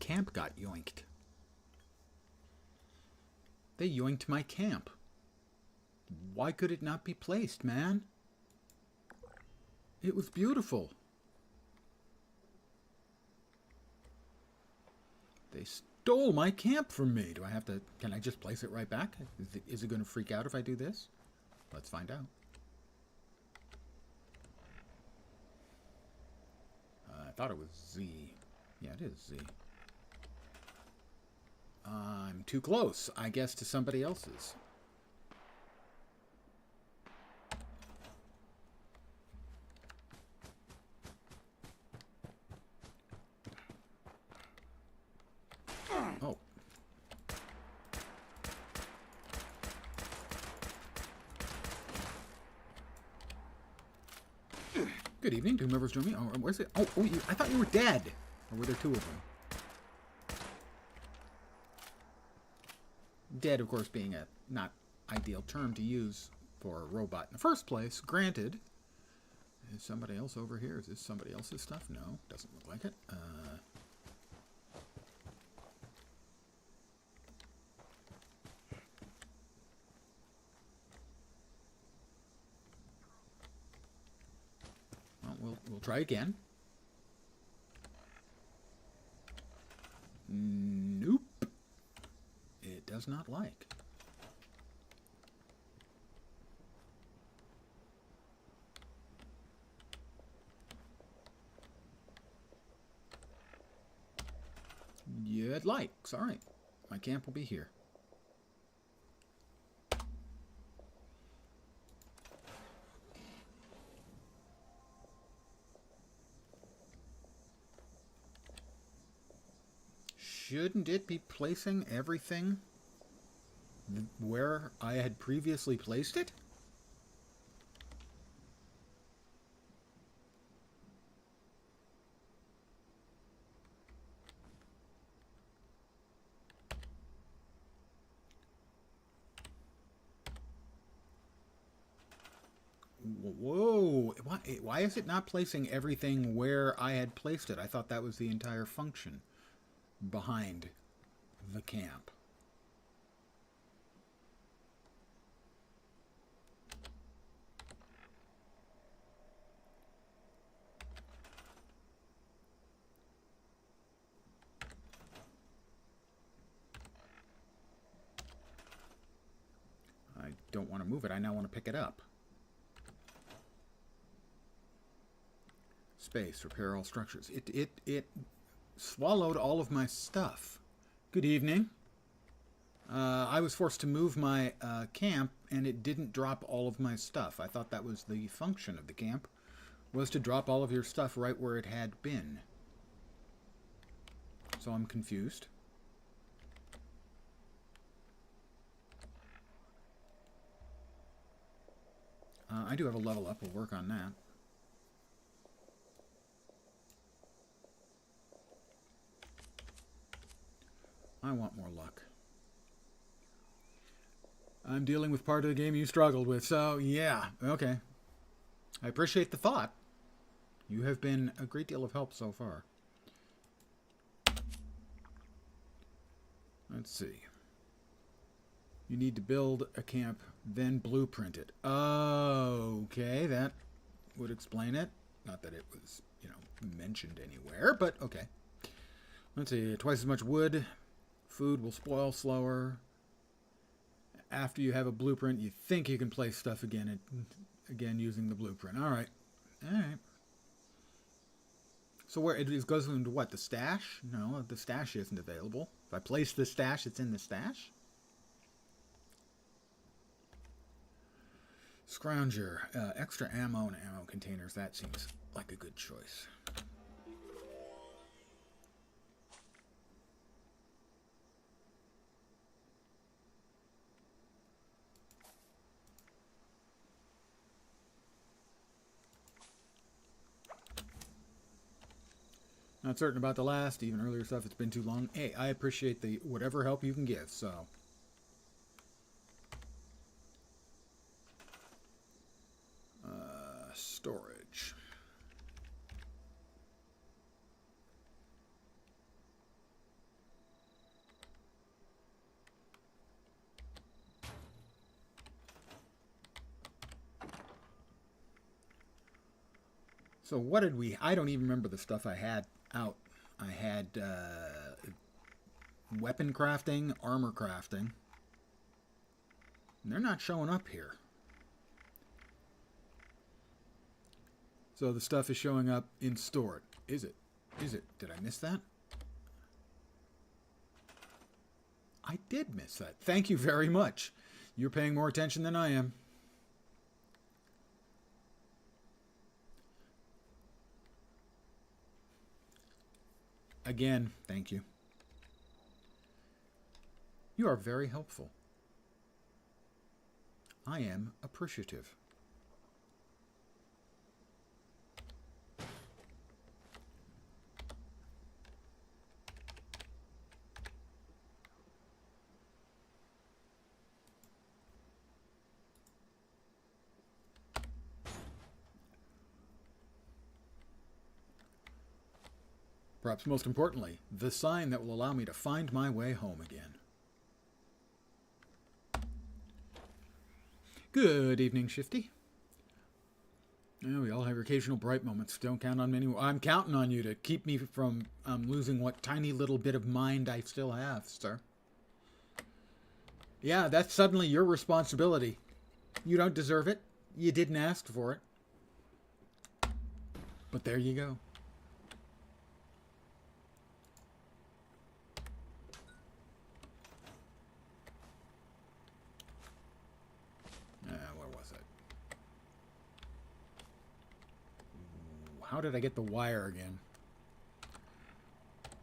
camp got yoinked. They yoinked my camp. Why could it not be placed, man? It was beautiful. They stole my camp from me. Do I have to... Can I just place it right back? Is it going to freak out if I do this? Let's find out. I thought it was Z. Yeah, it is Z. I'm too close, I guess, to somebody else's. Oh. Good evening. Do whoever's joining me. Oh, where's it? Oh, I thought you were dead. Or were there two of them? Dead, of course, being a not ideal term to use for a robot in the first place. Granted. Is somebody else over here? Is this somebody else's stuff? No, doesn't look like it. Well, we'll try again. Nope. It does not like. Yeah, it likes. All right. My camp will be here. Shouldn't it be placing everything where I had previously placed it? Whoa! Why is it not placing everything where I had placed it? I thought that was the entire function behind the camp. I don't want to move it. I now want to pick it up. Space, repair all structures. It swallowed all of my stuff. Good evening. I was forced to move my camp, and it didn't drop all of my stuff. I thought that was the function of the camp, was to drop all of your stuff right where it had been. So I'm confused. I do have a level up. We'll work on that. I want more luck. I'm dealing with part of the game you struggled with, so yeah, okay. I appreciate the thought. You have been a great deal of help so far. Let's see. You need to build a camp, then blueprint it. Okay, that would explain it. Not that it was, mentioned anywhere, but okay. Let's see, twice as much wood. Food will spoil slower. After you have a blueprint, you think you can place stuff again using the blueprint. All right. So where it goes into what? The stash? No, the stash isn't available. If I place the stash, it's in the stash. Scrounger. Extra ammo and ammo containers. That seems like a good choice. Not certain about the last, even earlier stuff. It's been too long. Hey, I appreciate the whatever help you can give, so. Storage. So what did we... I don't even remember the stuff I had out. I had weapon crafting, armor crafting. And they're not showing up here. So the stuff is showing up in stored. Is it? Is it? Did I miss that? I did miss that. Thank you very much. You're paying more attention than I am. Again, thank you. You are very helpful. I am appreciative. Perhaps most importantly, the sign that will allow me to find my way home again. Good evening, Shifty. Yeah, we all have occasional bright moments. Don't count on me. I'm counting on you to keep me from losing what tiny little bit of mind I still have, sir. Yeah, that's suddenly your responsibility. You don't deserve it. You didn't ask for it. But there you go. Where was it? How did I get the wire again?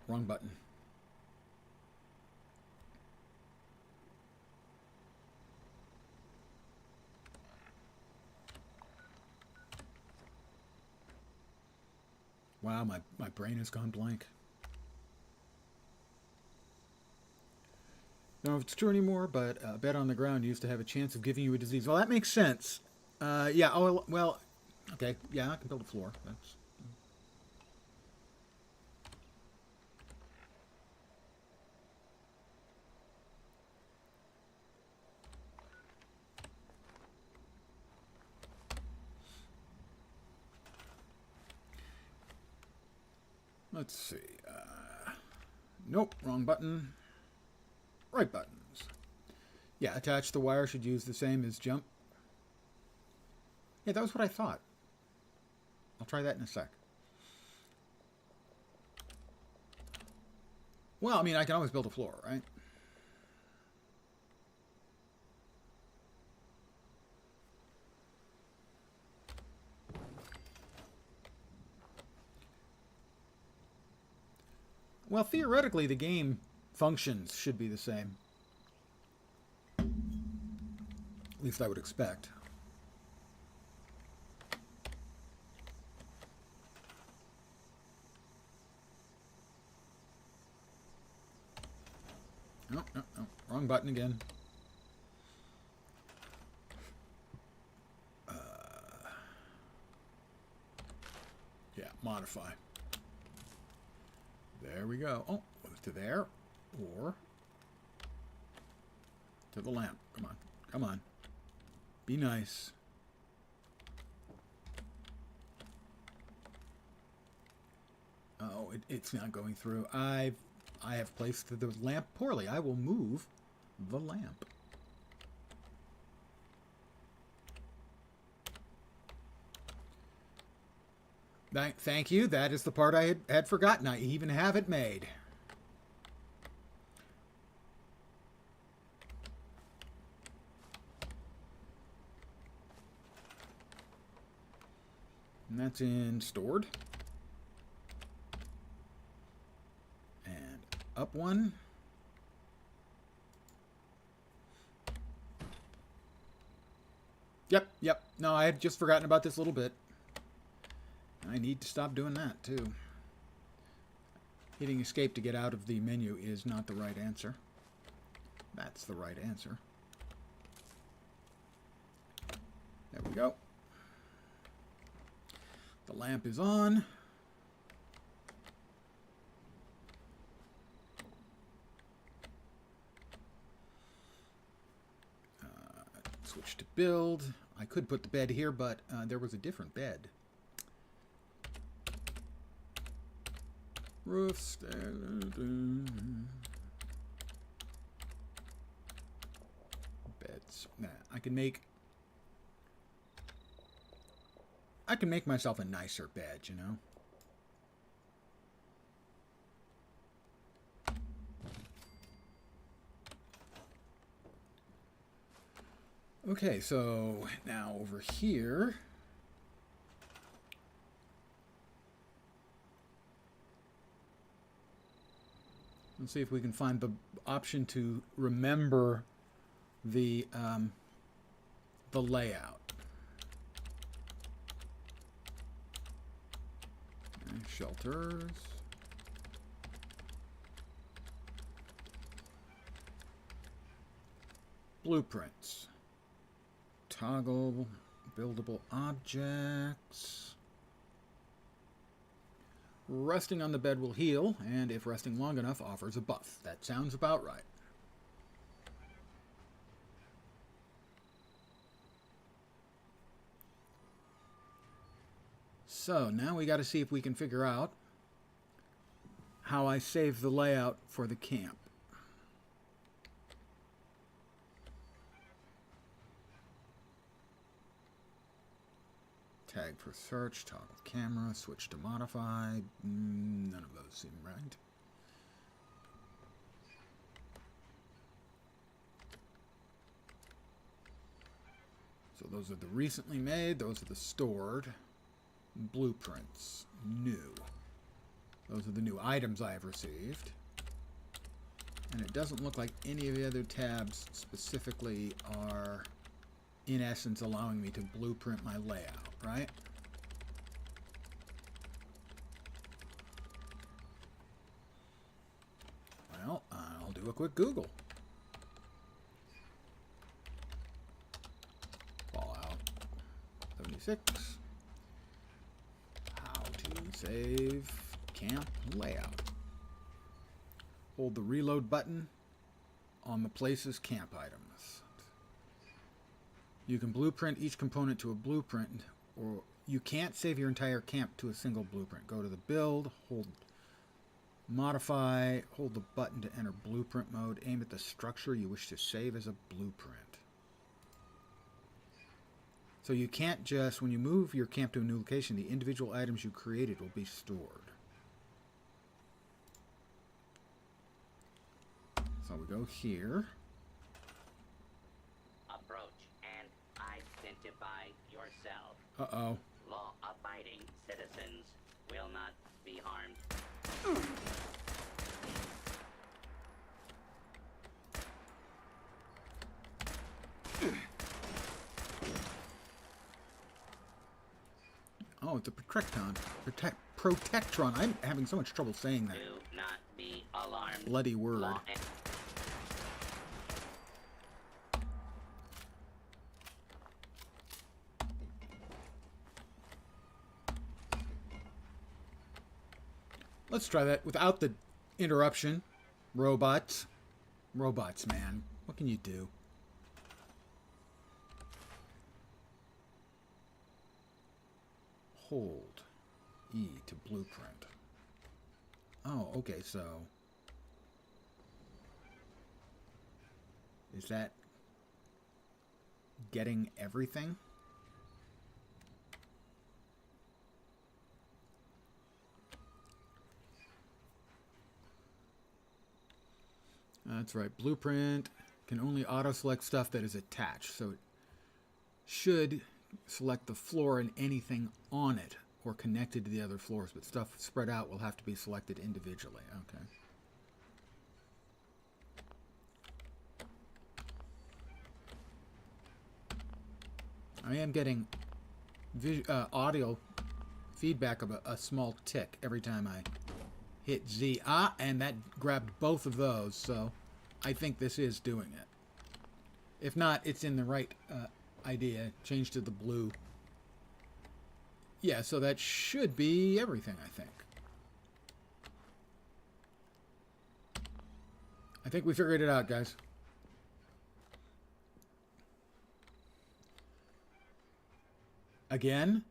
Wrong button. Wow, my brain has gone blank. I don't know if it's true anymore, but a bed on the ground used to have a chance of giving you a disease. Well, that makes sense. Yeah, oh, well, okay. Yeah, I can build a floor. That's... Let's see. Nope, wrong button. Right buttons. Yeah, attach the wire should use the same as jump. Yeah, that was what I thought. I'll try that in a sec. Well, I mean, I can always build a floor, right? Well, theoretically, the game functions should be the same. At least I would expect. No, no, no. Wrong button again. Yeah, modify. There we go. Oh, to there. Or to the lamp. Come on. Come on. Be nice. Oh, it's not going through. I have placed the lamp poorly. I will move the lamp. Thank you. That is the part I had forgotten. I even have it made. And that's in stored. And up one. Yep. No, I had just forgotten about this little bit. I need to stop doing that, too. Hitting escape to get out of the menu is not the right answer. That's the right answer. There we go. The lamp is on. Switch to build. I could put the bed here, but there was a different bed. Roof, stairs. Beds. Nah, I can make myself a nicer bed, you know? Okay, so now over here. Let's see if we can find the option to remember the layout. Okay, shelters. Blueprints. Toggle buildable objects. Resting on the bed will heal, and if resting long enough, offers a buff. That sounds about right. So now we got to see if we can figure out how I save the layout for the camp. Tag for search, toggle camera, switch to modify. None of those seem right. So those are the recently made, those are the stored. Blueprints, new. Those are the new items I have received. And it doesn't look like any of the other tabs specifically are, in essence, allowing me to blueprint my layout, right? Well, I'll do a quick Google. Fallout 76. How to save camp layout. Hold the reload button on the place's camp items. You can blueprint each component to a blueprint, or you can't save your entire camp to a single blueprint. Go to the build, hold modify, hold the button to enter blueprint mode, aim at the structure you wish to save as a blueprint. So you can't just, when you move your camp to a new location, the individual items you created will be stored. So we go here. Uh-oh. Law-abiding citizens will not be harmed. Oh, it's a Protectron. Protectron. I'm having so much trouble saying that. Do not be alarmed. Bloody word. Let's try that without the interruption. Robots. Robots, man. What can you do? Hold E to blueprint. Oh, okay, so is that getting everything? That's right. Blueprint can only auto-select stuff that is attached. So it should select the floor and anything on it or connected to the other floors. But stuff spread out will have to be selected individually. Okay. I am getting audio feedback of a small tick every time I hit Z. Ah, and that grabbed both of those, so I think this is doing it. If not, it's in the right idea. Change to the blue. Yeah, so that should be everything, I think. I think we figured it out, guys. Again?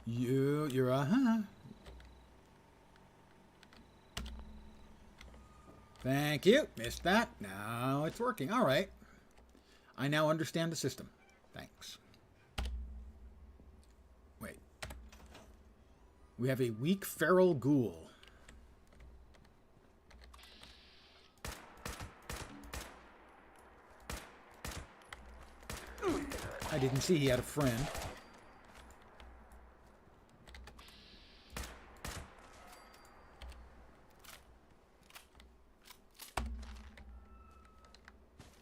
You're, uh-huh. Thank you. Missed that. Now it's working. All right. I now understand the system. Thanks. Wait. We have a weak feral ghoul. I didn't see he had a friend.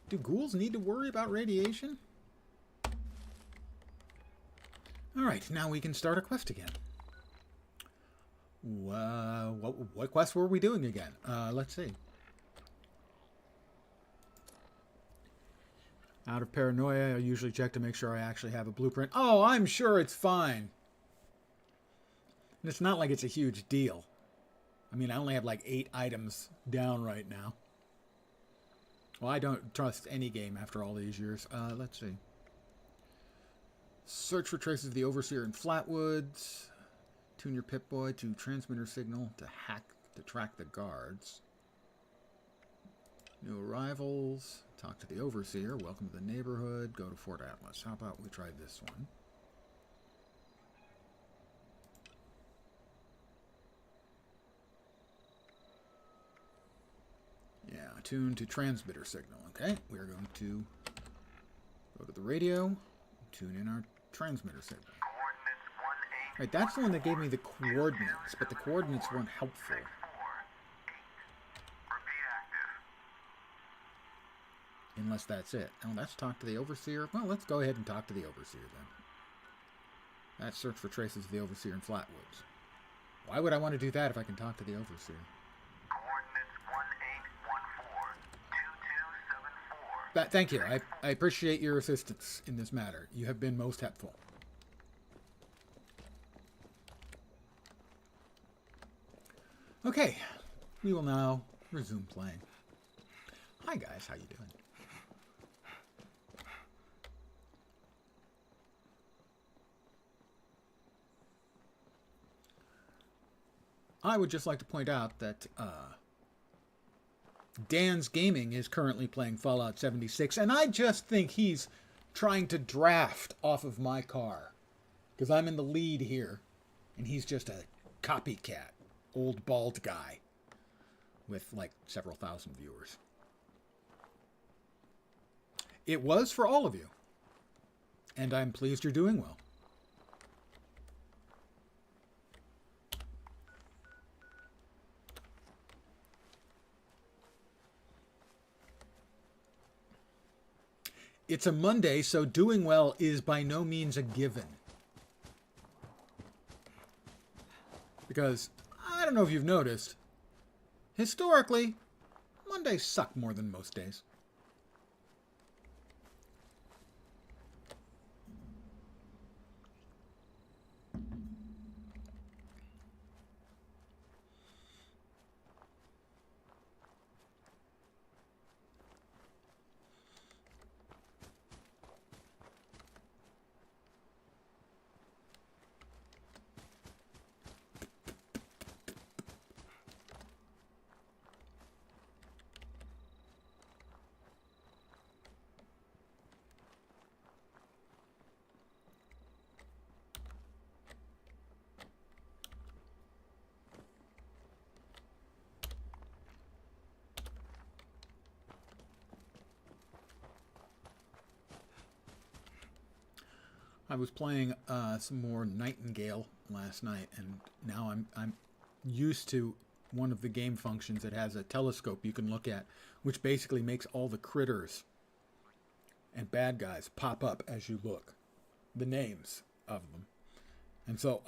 Do ghouls need to worry about radiation? Alright, now we can start a quest again. What quest were we doing again? Let's see. Out of paranoia, I usually check to make sure I actually have a blueprint. Oh, I'm sure it's fine. And it's not like it's a huge deal. I mean, I only have like 8 items down right now. Well, I don't trust any game after all these years. Let's see. Search for traces of the Overseer in Flatwoods. Tune your Pip-Boy to transmitter signal to track the guards. New arrivals. Talk to the Overseer. Welcome to the neighborhood. Go to Fort Atlas. How about we try this one? Yeah, tune to transmitter signal. Okay, we're going to go to the radio, tune in our transmitter signal. Right, that's the one that gave me the coordinates, but the coordinates weren't helpful. Unless that's it. Oh, let's talk to the Overseer. Well, let's go ahead and talk to the Overseer then. That's search for traces of the Overseer in Flatwoods. Why would I want to do that if I can talk to the Overseer? Thank you. I appreciate your assistance in this matter. You have been most helpful. Okay, we will now resume playing. Hi guys, how you doing? I would just like to point out that Dan's Gaming is currently playing Fallout 76, and I just think he's trying to draft off of my car. Because I'm in the lead here, and he's just a copycat, old bald guy with like several thousand viewers. It was for all of you, and I'm pleased you're doing well. It's a Monday, so doing well is by no means a given. Because, I don't know if you've noticed, historically, Mondays suck more than most days. I was playing some more Nightingale last night, and now I'm used to one of the game functions that has a telescope you can look at, which basically makes all the critters and bad guys pop up as you look, the names of them. And so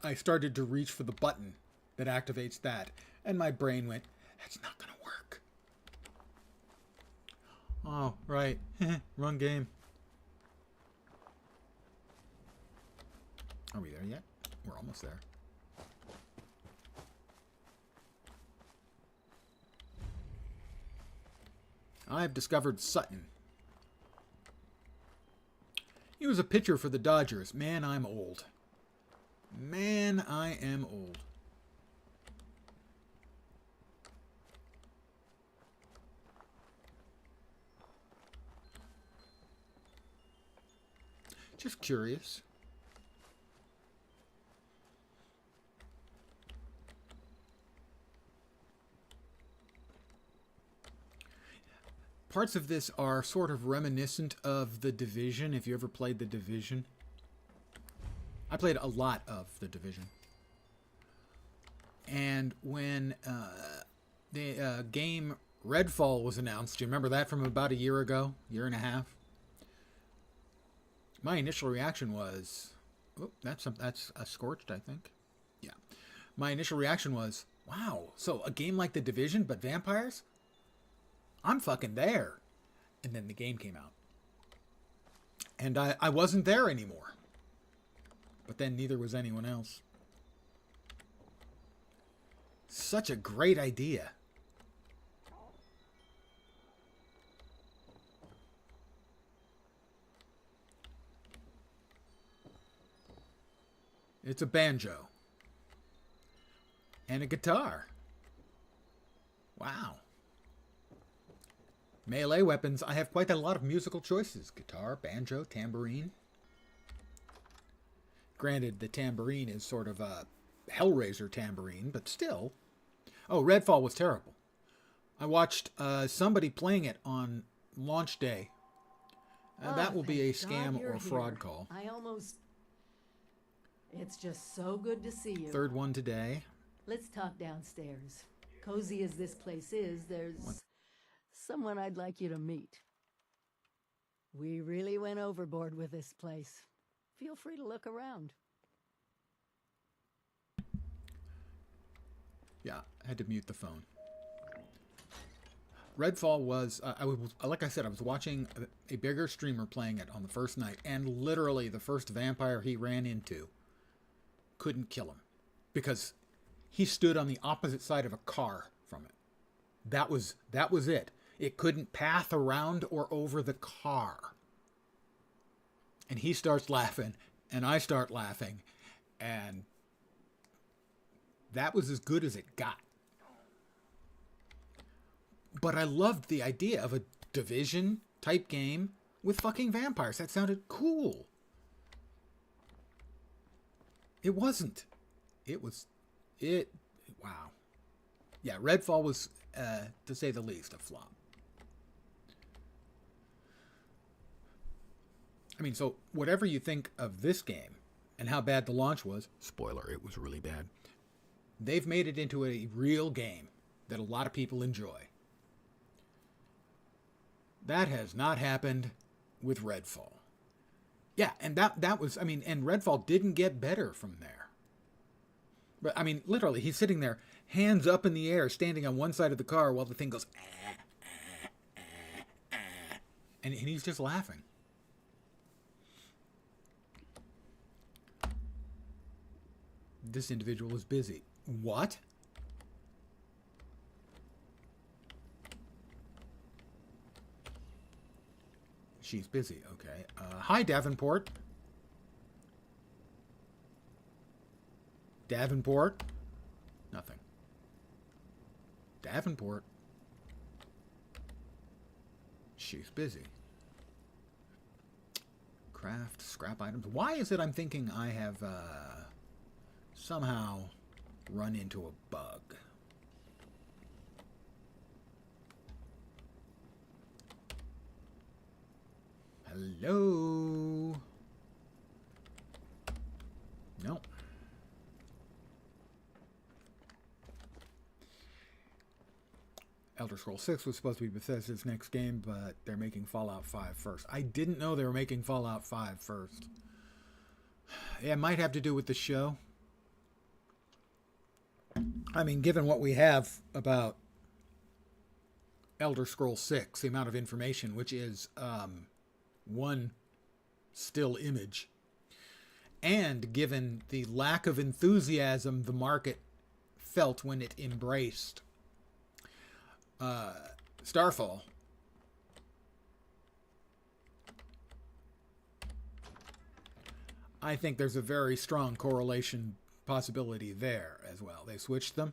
I started to reach for the button that activates that, and my brain went, "That's not gonna work." Oh, right. Run game. Are we there yet? We're almost there. I've discovered Sutton. He was a pitcher for the Dodgers. Man, I'm old. Man, I am old. Just curious. Parts of this are sort of reminiscent of The Division, if you ever played The Division. I played a lot of The Division. And when the game Redfall was announced, do you remember that from about a year ago? Year and a half? My initial reaction was... Oh, that's a Scorched, I think. Yeah. My initial reaction was, wow, so a game like The Division, but vampires? I'm fucking there. And then the game came out. And I wasn't there anymore. But then neither was anyone else. Such a great idea. It's a banjo. And a guitar. Wow. Melee weapons, I have quite a lot of musical choices. Guitar, banjo, tambourine. Granted, the tambourine is sort of a Hellraiser tambourine, but still. Oh, Redfall was terrible. I watched somebody playing it on launch day. That will be a scam or fraud call. It's just so good to see you. Third one today. Let's talk downstairs. Cozy as this place is, there's someone I'd like you to meet. We really went overboard with this place. Feel free to look around. Yeah, I had to mute the phone. Redfall was, like I said, I was watching a bigger streamer playing it on the first night, and literally the first vampire he ran into couldn't kill him because he stood on the opposite side of a car from it. That was it. It couldn't path around or over the car. And he starts laughing, and I start laughing, and that was as good as it got. But I loved the idea of a Division type game with fucking vampires. That sounded cool. It wasn't. Wow. Yeah, Redfall was, to say the least, a flop. I mean, so whatever you think of this game and how bad the launch was, spoiler, it was really bad. They've made it into a real game that a lot of people enjoy. That has not happened with Redfall. Yeah, and that was, I mean, and Redfall didn't get better from there. But, I mean, literally, he's sitting there, hands up in the air, standing on one side of the car while the thing goes, and he's just laughing. This individual is busy. What? She's busy, okay. Hi, Davenport. Davenport? Nothing. Davenport. She's busy. Craft, scrap items. Why is it I'm thinking I have somehow run into a bug? Hello? No. Elder Scrolls 6 was supposed to be Bethesda's next game, but they're making Fallout 5 first. I didn't know they were making Fallout 5 first. Yeah, it might have to do with the show. I mean, given what we have about Elder Scrolls 6, the amount of information, which is one still image, and given the lack of enthusiasm the market felt when it embraced Starfall, I think there's a very strong correlation possibility there as well. They switched them.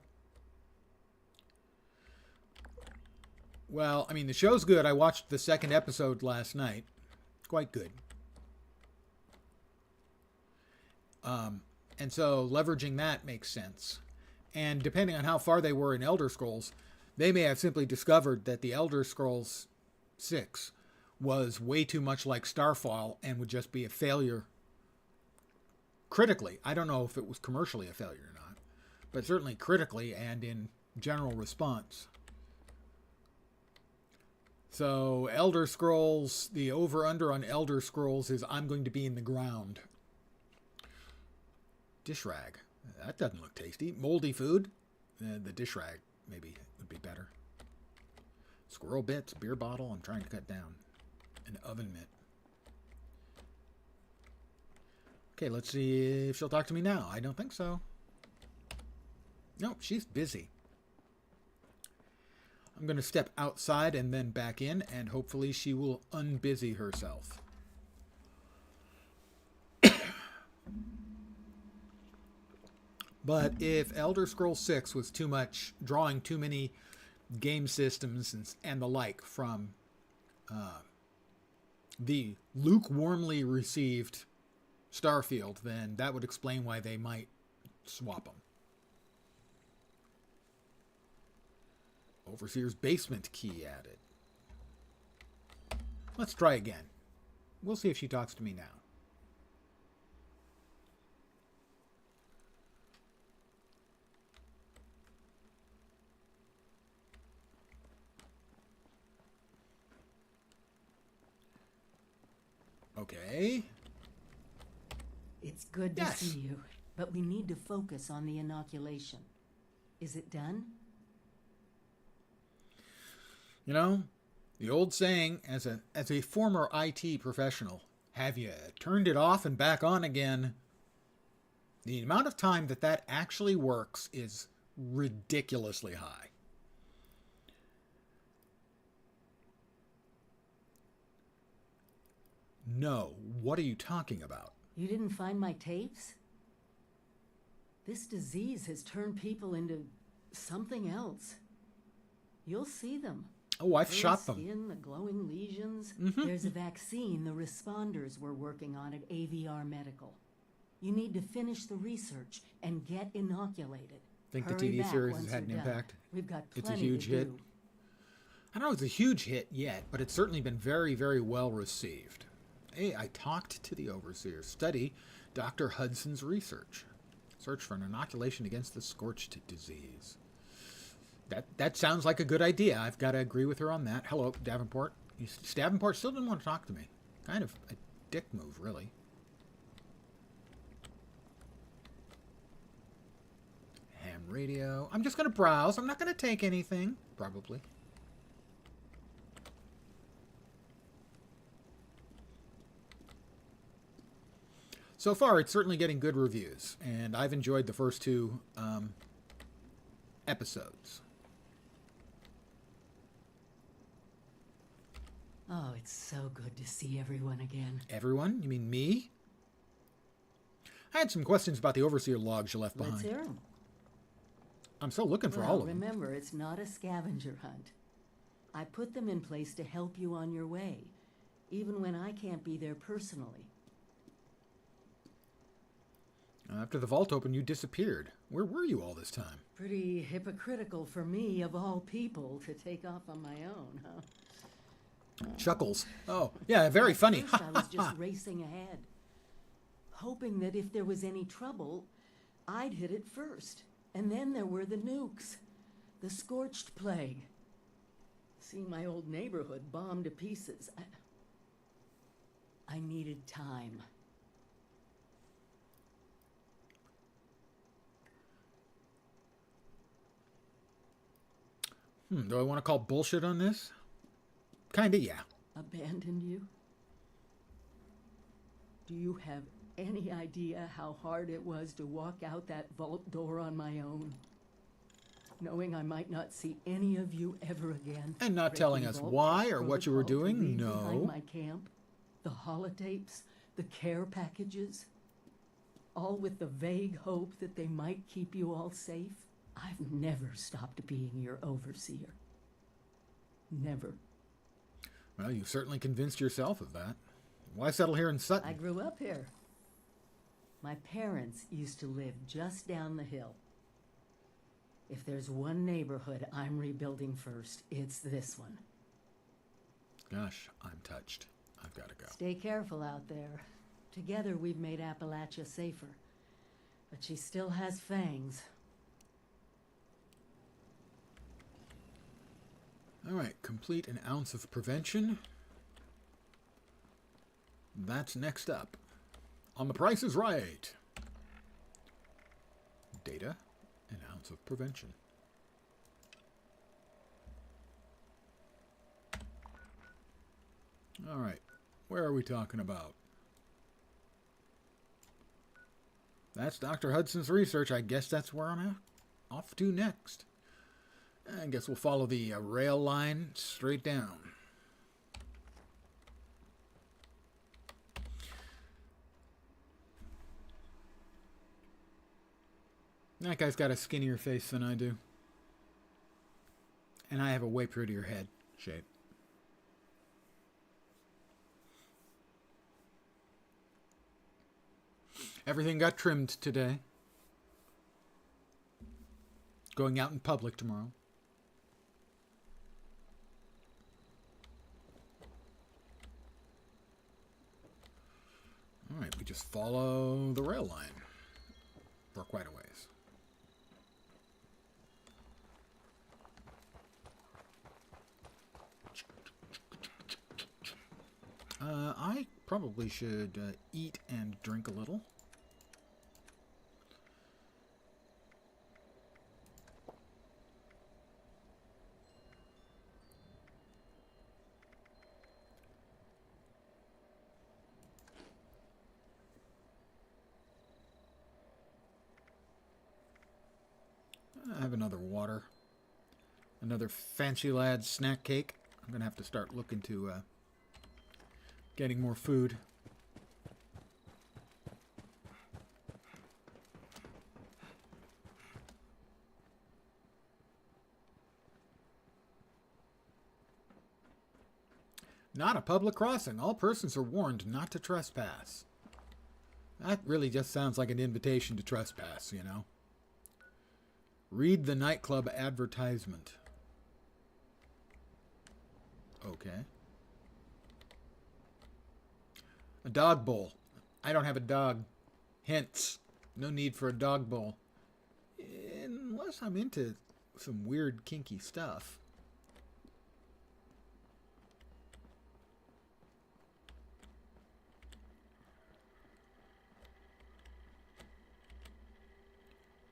Well, I mean, the show's good. I watched the second episode last night. Quite good. And so leveraging that makes sense. And depending on how far they were in Elder Scrolls, they may have simply discovered that the Elder Scrolls 6 was way too much like Starfall and would just be a failure critically. I don't know if it was commercially a failure or not, but certainly critically and in general response. So Elder Scrolls, the over-under on Elder Scrolls is I'm going to be in the ground. Dish rag. That doesn't look tasty. Moldy food. The dish rag maybe would be better. Squirrel bits, beer bottle. I'm trying to cut down. An oven mitt. Okay, let's see if she'll talk to me now. I don't think so. No, she's busy. I'm going to step outside and then back in, and hopefully she will unbusy herself. But if Elder Scrolls 6 was too much, drawing too many game systems and the like from the lukewarmly received Starfield, then that would explain why they might swap them. Overseer's basement key added. Let's try again. We'll see if she talks to me now. Okay. It's good to see you, but we need to focus on the inoculation. Is it done? You know, the old saying, as a former IT professional, have you turned it off and back on again? The amount of time that actually works is ridiculously high. No, what are you talking about? You didn't find my tapes? This disease has turned people into something else. You'll see them. Oh, I've shot them. Skin, the glowing lesions. There's a vaccine the responders were working on at AVR Medical. You need to finish the research and get inoculated. Think the Hurry TV back series has once had an you're done. impact? We've got plenty It's a huge to hit. do. I don't know if it's a huge hit yet, but it's certainly been very, very well received. Hey, I talked to the overseer. Study Dr. Hudson's research. Search for an inoculation against the scorched disease. That sounds like a good idea. I've got to agree with her on that. Hello, Davenport. Davenport still didn't want to talk to me. Kind of a dick move, really. Ham radio. I'm just going to browse. I'm not going to take anything. Probably. So far, it's certainly getting good reviews, and I've enjoyed the first two episodes. Oh, it's so good to see everyone again. Everyone? You mean me? I had some questions about the overseer logs you left behind. Let's hear 'em. I'm still looking for all of them. Remember, it's not a scavenger hunt. I put them in place to help you on your way, even when I can't be there personally. After the vault opened, you disappeared. Where were you all this time? Pretty hypocritical for me, of all people, to take off on my own, huh? Chuckles. Oh, yeah, very funny. First, I was just racing ahead, hoping that if there was any trouble, I'd hit it first. And then there were the nukes, the scorched plague. Seeing my old neighborhood bombed to pieces. I needed time. Do I want to call bullshit on this? Kinda, yeah. Abandoned you? Do you have any idea how hard it was to walk out that vault door on my own? Knowing I might not see any of you ever again. And not telling us why or what you were doing? Behind No. my camp, the holotapes, the care packages, all with the vague hope that they might keep you all safe. I've never stopped being your overseer. Never. Well, you've certainly convinced yourself of that. Why settle here in Sutton? I grew up here. My parents used to live just down the hill. If there's one neighborhood I'm rebuilding first, it's this one. Gosh, I'm touched. I've got to go. Stay careful out there. Together we've made Appalachia safer. But she still has fangs. All right, complete an ounce of prevention. That's next up. On The Price is Right. Data, an ounce of prevention. All right, where are we talking about? That's Dr. Hudson's research. I guess that's where I'm off to next. I guess we'll follow the rail line straight down. That guy's got a skinnier face than I do. And I have a way prettier head shape. Everything got trimmed today. Going out in public tomorrow. All right, we just follow the rail line for quite a ways. I probably should eat and drink a little. I have another water. Another fancy lad snack cake. I'm going to have to start looking to getting more food. Not a public crossing. All persons are warned not to trespass. That really just sounds like an invitation to trespass, you know. Read the nightclub advertisement. Okay. A dog bowl. I don't have a dog. Hence, no need for a dog bowl. Unless I'm into some weird, kinky stuff.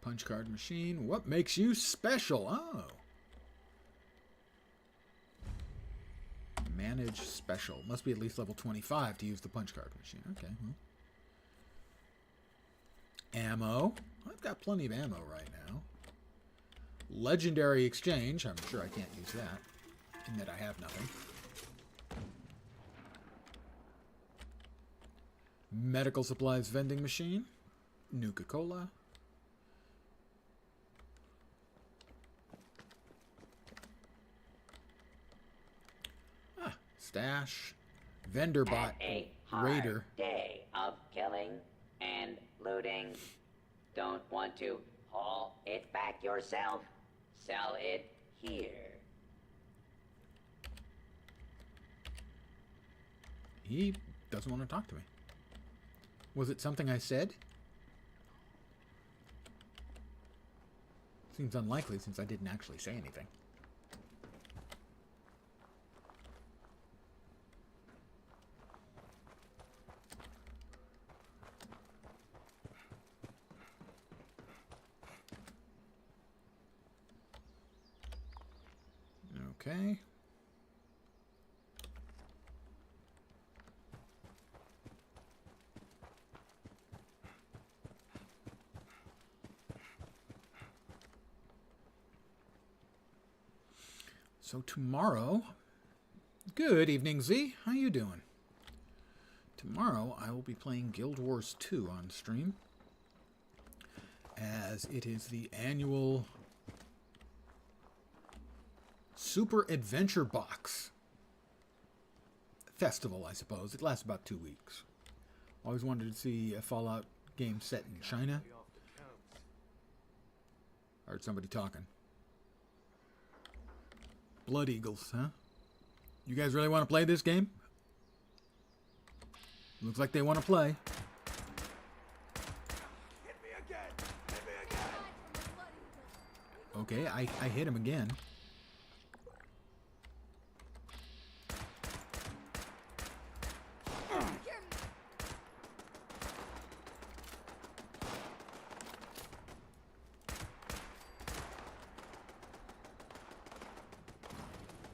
Punch card machine. What makes you special? Oh. Manage special. Must be at least level 25 to use the punch card machine. Okay. Well. Ammo. I've got plenty of ammo right now. Legendary exchange. I'm sure I can't use that. And that I have nothing. Medical supplies vending machine. Nuka-Cola. Stash, vendor bot, a hard raider. Day of killing and looting. Don't want to haul it back yourself? Sell it here. He doesn't want to talk to me. Was it something I said? Seems unlikely since I didn't actually say anything. Okay. So tomorrow, good evening, Z. How you doing? Tomorrow I will be playing Guild Wars 2 on stream, as it is the annual Super Adventure Box festival, I suppose. It lasts about 2 weeks. Always wanted to see Fallout Game set in China. I heard somebody talking. Blood Eagles, huh? You guys really want to play this game? Looks like they want to play. Hit me again! Hit me again! Okay, I hit him again.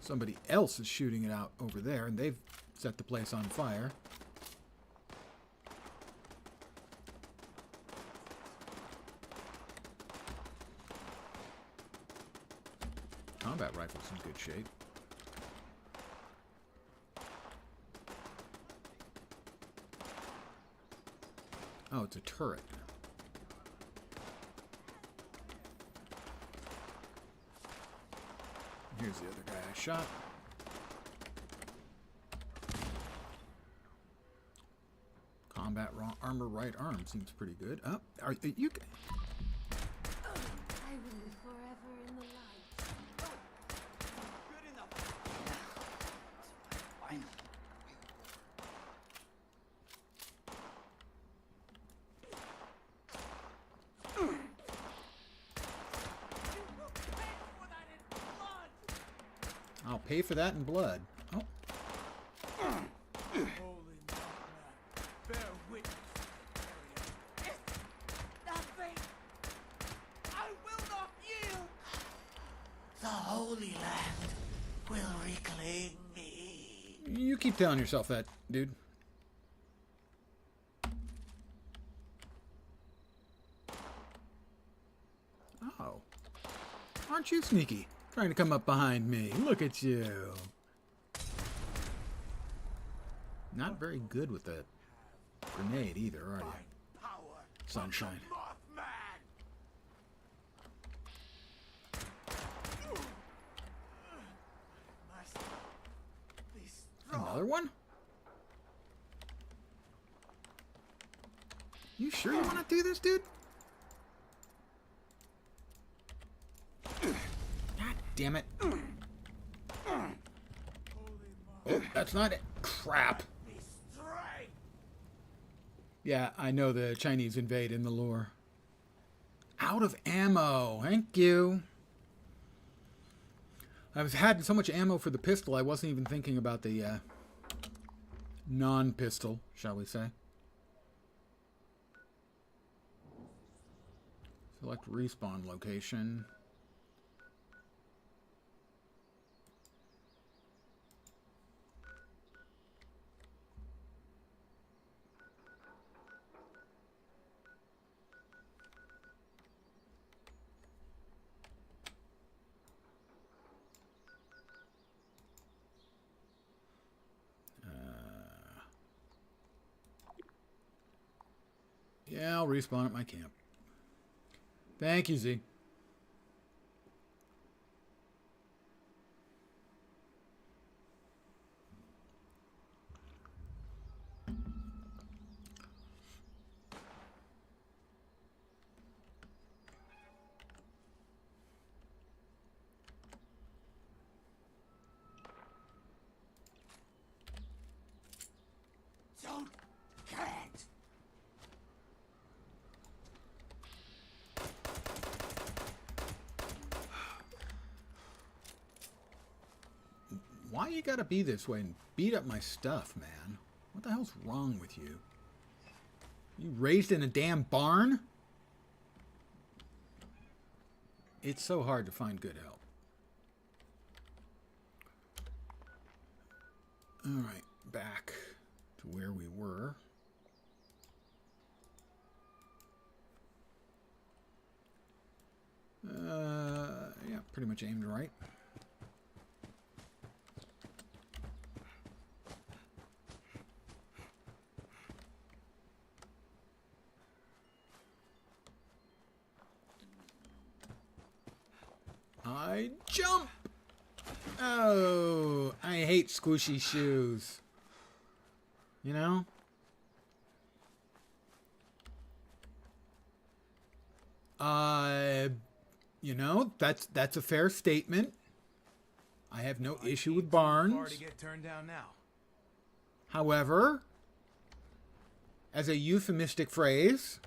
Somebody else is shooting it out over there, and they've set the place on fire. Combat rifle's in good shape. Oh, it's a turret. Here's the other guy I shot. Combat armor right arm seems pretty good. Oh, are you? I will live forever in the light. Good enough. Fine. I'll pay for that in blood. Oh, Holy man, bear witness. Nothing. I will not yield. The Holy Land will reclaim me. you keep telling yourself that, dude. Oh, aren't you sneaky? Trying to come up behind me. Look at you. Not very good with a grenade either, are you? Power. Sunshine. Mothman. Master, be strong. Another one? You sure you want to do this, dude? God damn it. Oh, that's not it. Crap. Be straight. Yeah, I know the Chinese invade in the lore. Out of ammo. Thank you. I've had so much ammo for the pistol, I wasn't even thinking about the non-pistol, shall we say. Select respawn location. Yeah, I'll respawn at my camp. Thank you, Z. Don't can't. Why you gotta be this way and beat up my stuff, man? What the hell's wrong with you? You raised in a damn barn? It's so hard to find good help. Alright, back to where we were. Yeah, pretty much aimed right. I jump! Oh, I hate squishy shoes. You know? You know, that's a fair statement. I have no issue with Far barns. to get turned down now. However, as a euphemistic phrase,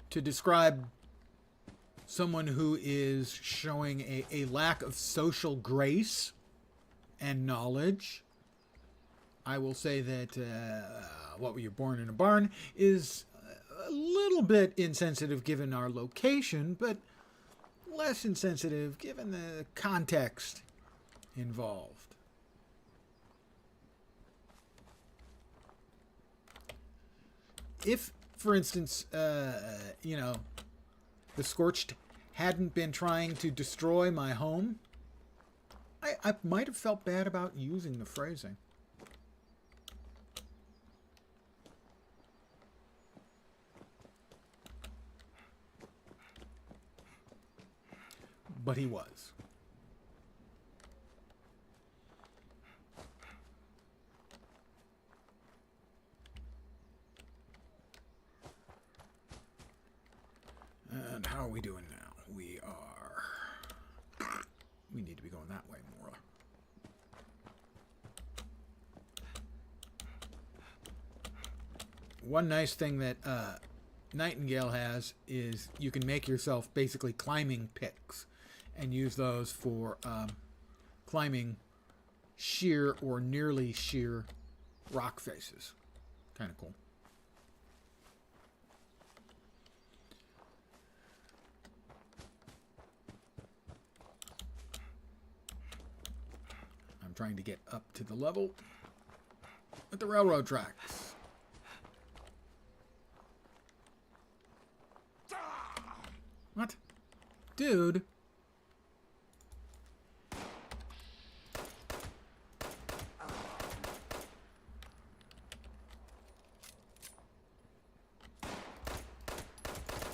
to describe someone who is showing a lack of social grace and knowledge, I will say that what were you born in a barn is a little bit insensitive given our location, but less insensitive given the context involved. If, for instance, you know, the Scorched hadn't been trying to destroy my home, I might have felt bad about using the phrasing. But he was. And how are we doing now? We need to be going that way more. One nice thing that Nightingale has is you can make yourself basically climbing picks and use those for climbing sheer or nearly sheer rock faces. Kind of cool. I'm trying to get up to the level with the railroad tracks. What? Dude.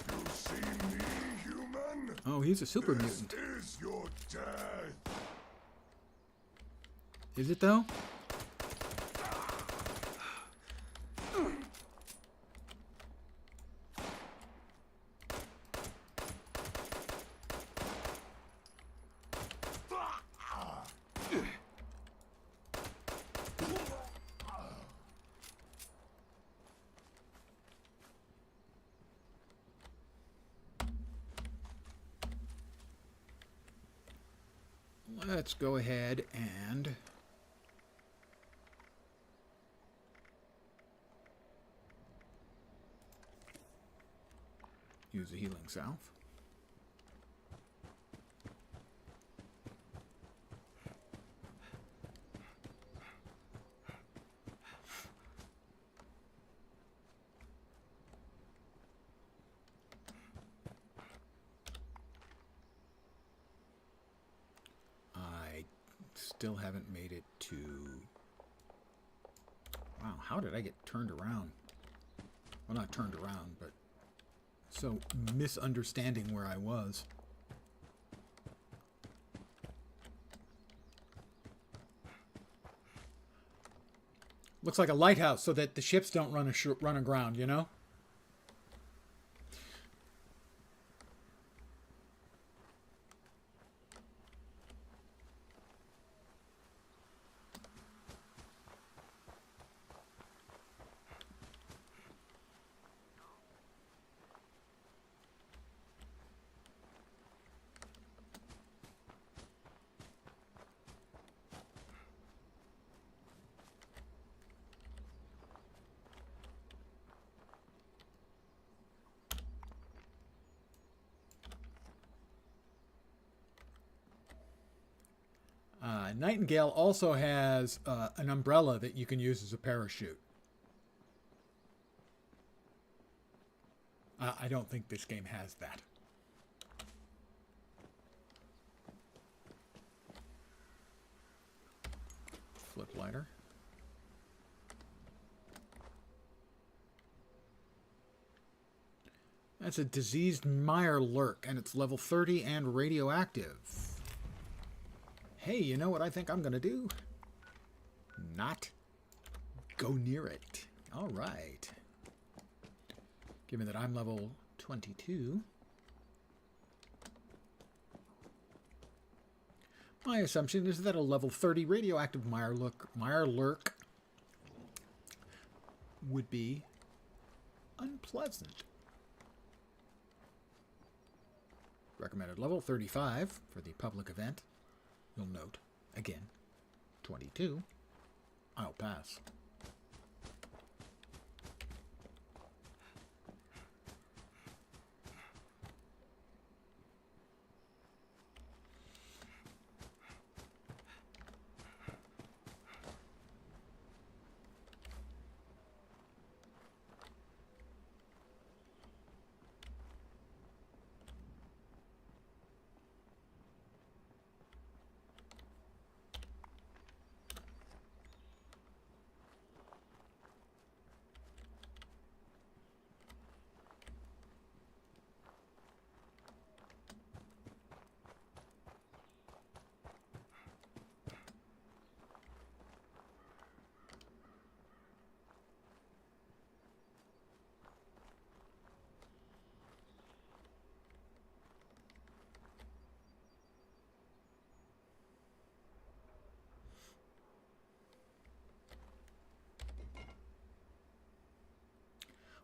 You see me, human? Oh, he's a super mutant. This is your death. Is it though? Let's go ahead and use a healing salve. I still haven't made it to... Wow, how did I get turned around? Well, not turned around, but so misunderstanding where I was. Looks like a lighthouse so that the ships don't run aground, you know? Nightingale also has an umbrella that you can use as a parachute. I don't think this game has that. Flip lighter. That's a diseased mire lurk, and it's level 30 and radioactive. Hey, you know what I think I'm going to do? Not go near it. All right. Given that I'm level 22, my assumption is that a level 30 radioactive Mirelurk would be unpleasant. Recommended level 35 for the public event. You'll note, again, 22. I'll pass.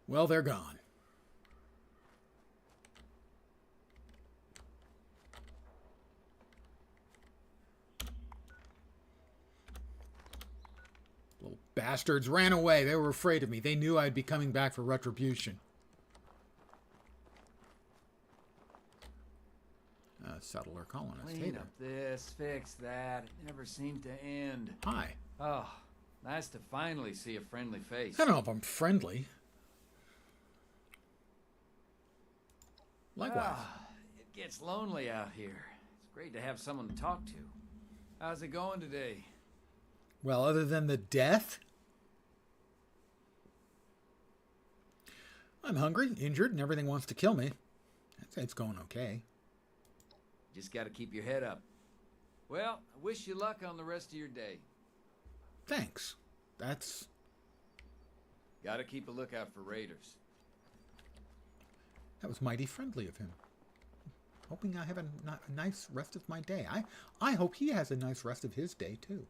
Well, they're gone. Little bastards ran away. They were afraid of me. They knew I'd be coming back for retribution. Settler colonist. Hey Clean there. up this, fix that. It never seemed to end. Hi. Oh, nice to finally see a friendly face. I don't know if I'm friendly. Likewise. It gets lonely out here. It's great to have someone to talk to. How's it going today? Well, other than the death, I'm hungry, injured, and everything wants to kill me. I'd say it's going okay. Just gotta keep your head up. Well, I wish you luck on the rest of your day. Thanks. That's... Gotta keep a lookout for raiders. That was mighty friendly of him. Hoping I have a nice rest of my day. I hope he has a nice rest of his day, too.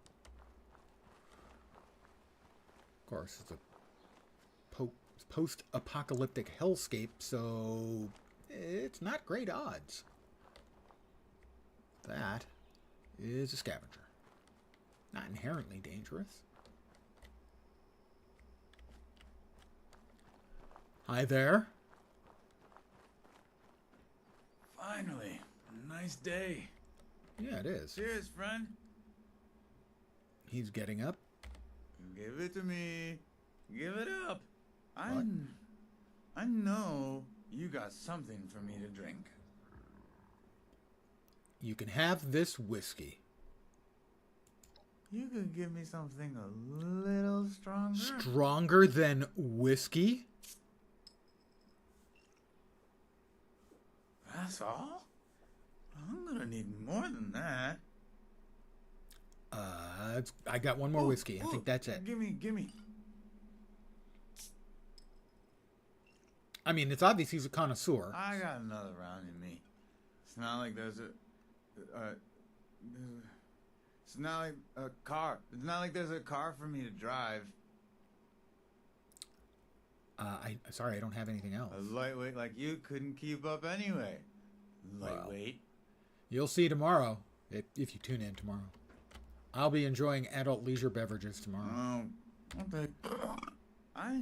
Of course, it's a post-apocalyptic hellscape, so it's not great odds. That is a scavenger. Not inherently dangerous. Hi there. Finally, a nice day. Yeah, it is. Cheers, friend. He's getting up. Give it to me. Give it up. I know you got something for me to drink. You can have this whiskey. You could give me something a little stronger. Stronger than whiskey? That's all? I'm gonna need more than that. I got one more whiskey. I think that's it. Gimme. I mean, it's obvious he's a connoisseur. I got another round in me. It's not like there's it's not like a car. It's not like there's a car for me to drive. Sorry, I don't have anything else. A lightweight like you couldn't keep up anyway. Lightweight. You'll see tomorrow, if you tune in tomorrow. I'll be enjoying adult leisure beverages tomorrow. Oh, okay. I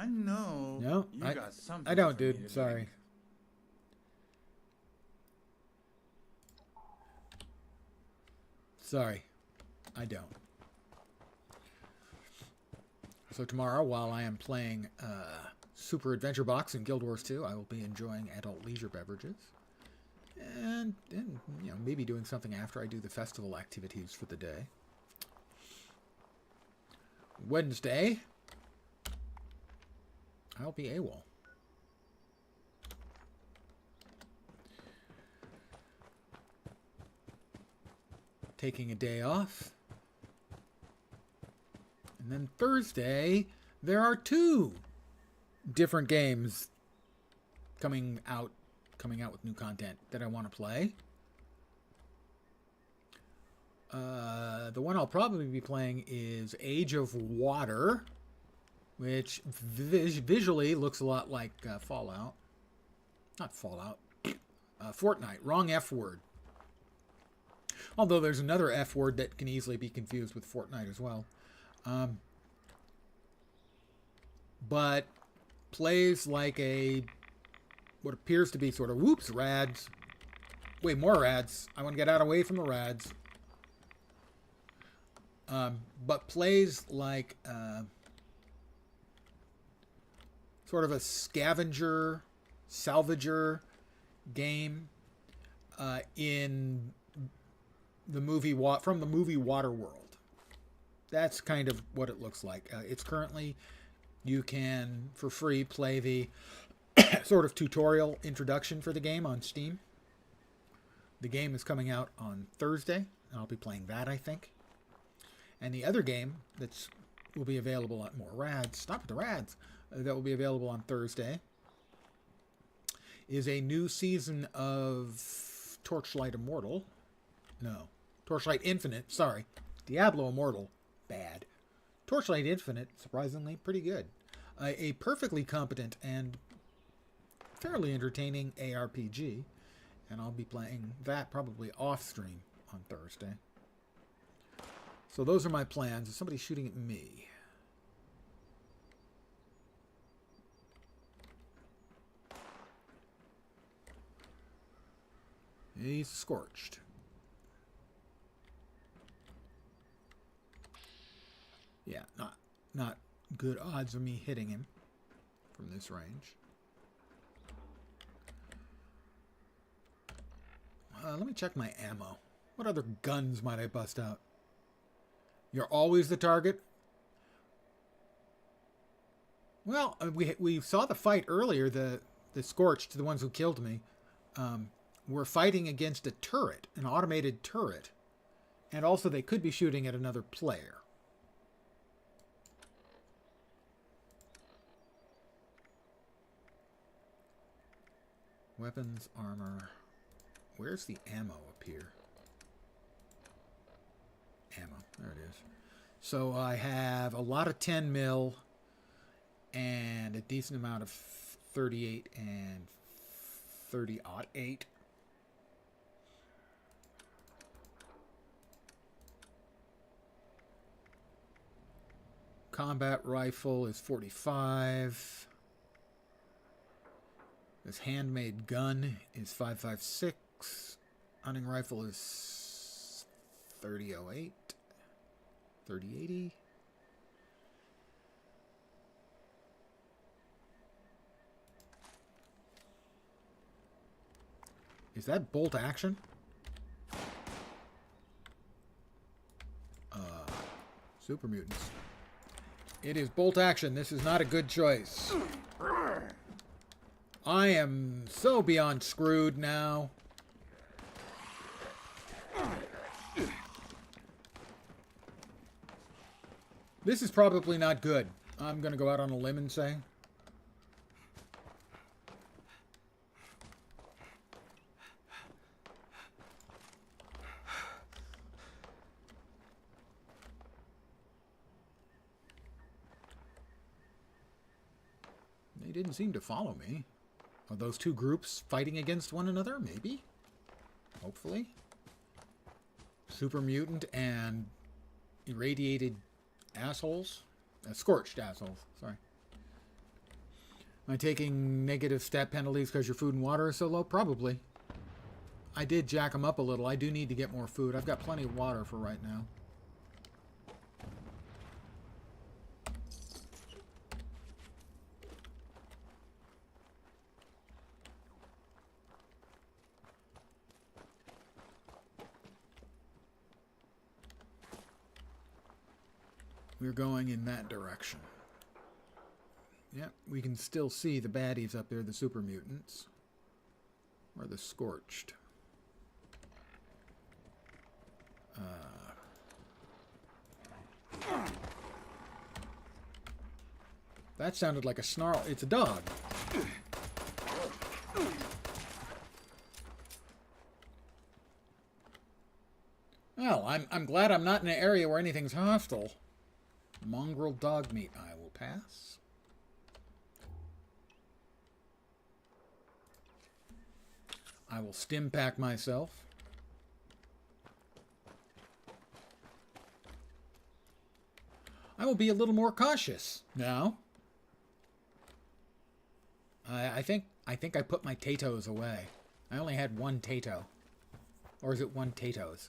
know. No, you got something. I don't, for me dude. to Sorry. drink. Sorry, I don't. So tomorrow, while I am playing Super Adventure Box in Guild Wars 2, I will be enjoying adult leisure beverages. And you know, maybe doing something after I do the festival activities for the day. Wednesday, I'll be AWOL. Taking a day off. And And then Thursday, there are 2 different games coming out with new content that I want to play. The one I'll probably be playing is Age of Water, which visually looks a lot like Fallout. Not Fallout. Fortnite. Wrong F word. Although there's another F word that can easily be confused with Fortnite as well. But plays like what appears to be sort of, whoops, rads. Way more rads. I want to get out away from the rads. But plays like sort of a scavenger, salvager game in the movie from the movie Waterworld. That's kind of what it looks like. It's currently, you can for free play the sort of tutorial introduction for the game on Steam. The game is coming out on Thursday, and I'll be playing that, I think. And the other game will be available on more rads. Stop with the rads. That will be available on Thursday is a new season of Torchlight Immortal. No, Torchlight Infinite. Sorry, Diablo Immortal. Bad. Torchlight Infinite, surprisingly, pretty good. A perfectly competent and fairly entertaining ARPG. And I'll be playing that probably off stream on Thursday. So those are my plans. Is somebody shooting at me? He's scorched. Yeah, not good odds of me hitting him from this range. Let me check my ammo. What other guns might I bust out? You're always the target? Well, we saw the fight earlier, the Scorched, the ones who killed me, were fighting against a turret, an automated turret. And also they could be shooting at another player. Weapons, armor. Where's the ammo up here? Ammo. There it is. So I have a lot of 10 mil and a decent amount of 38 and 30-08. Combat rifle is 45. This handmade gun is 5.56. Hunting rifle is 30.08. 30.80. Is that bolt action? Super mutants. It is bolt action. This is not a good choice. I am so beyond screwed now. This is probably not good. I'm going to go out on a limb and say. They didn't seem to follow me. Are those two groups fighting against one another? Maybe. Hopefully. Super mutant and irradiated assholes. Scorched assholes. Sorry. Am I taking negative stat penalties because your food and water are so low? Probably. I did jack them up a little. I do need to get more food. I've got plenty of water for right now. We're going in that direction. Yep, we can still see the baddies up there, the super mutants. Or the scorched. That sounded like a snarl. It's a dog. Well, I'm glad I'm not in an area where anything's hostile. Mongrel dog meat. I will pass. I will stim pack myself. I will be a little more cautious now. I think I put my Tatoes away. I only had one Tato. Or is it one Tatoes?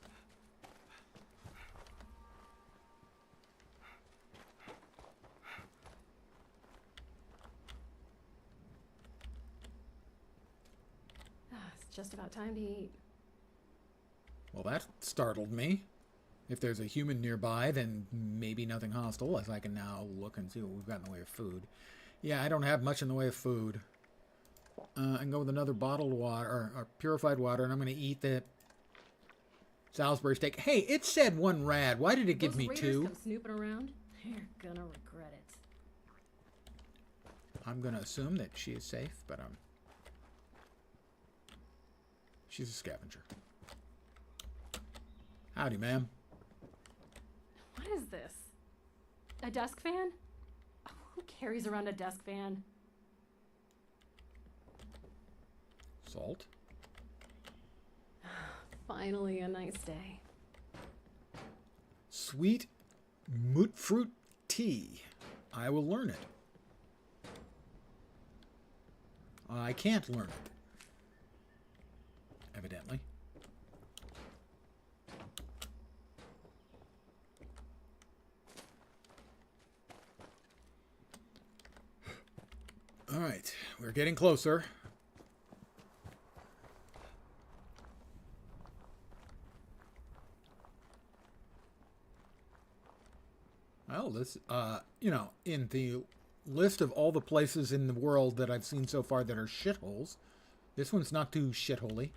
It's just about time to eat. Well, that startled me. If there's a human nearby, then maybe nothing hostile, as I can now look and see what we've got in the way of food. Yeah, I don't have much in the way of food. I can go with another bottled water, or purified water, and I'm going to eat the Salisbury steak. Hey, it said 1 rad. Why did it give me 2? Those raiders come snooping around. They're gonna regret it. I'm going to assume that she is safe, but she's a scavenger. Howdy, ma'am. What is this? A desk fan? Oh, who carries around a desk fan? Salt. Finally, a nice day. Sweet moot fruit tea. I will learn it. I can't learn it. Evidently. All right, we're getting closer. Well, this, you know, in the list of all the places in the world that I've seen so far that are shitholes, this one's not too shitholey.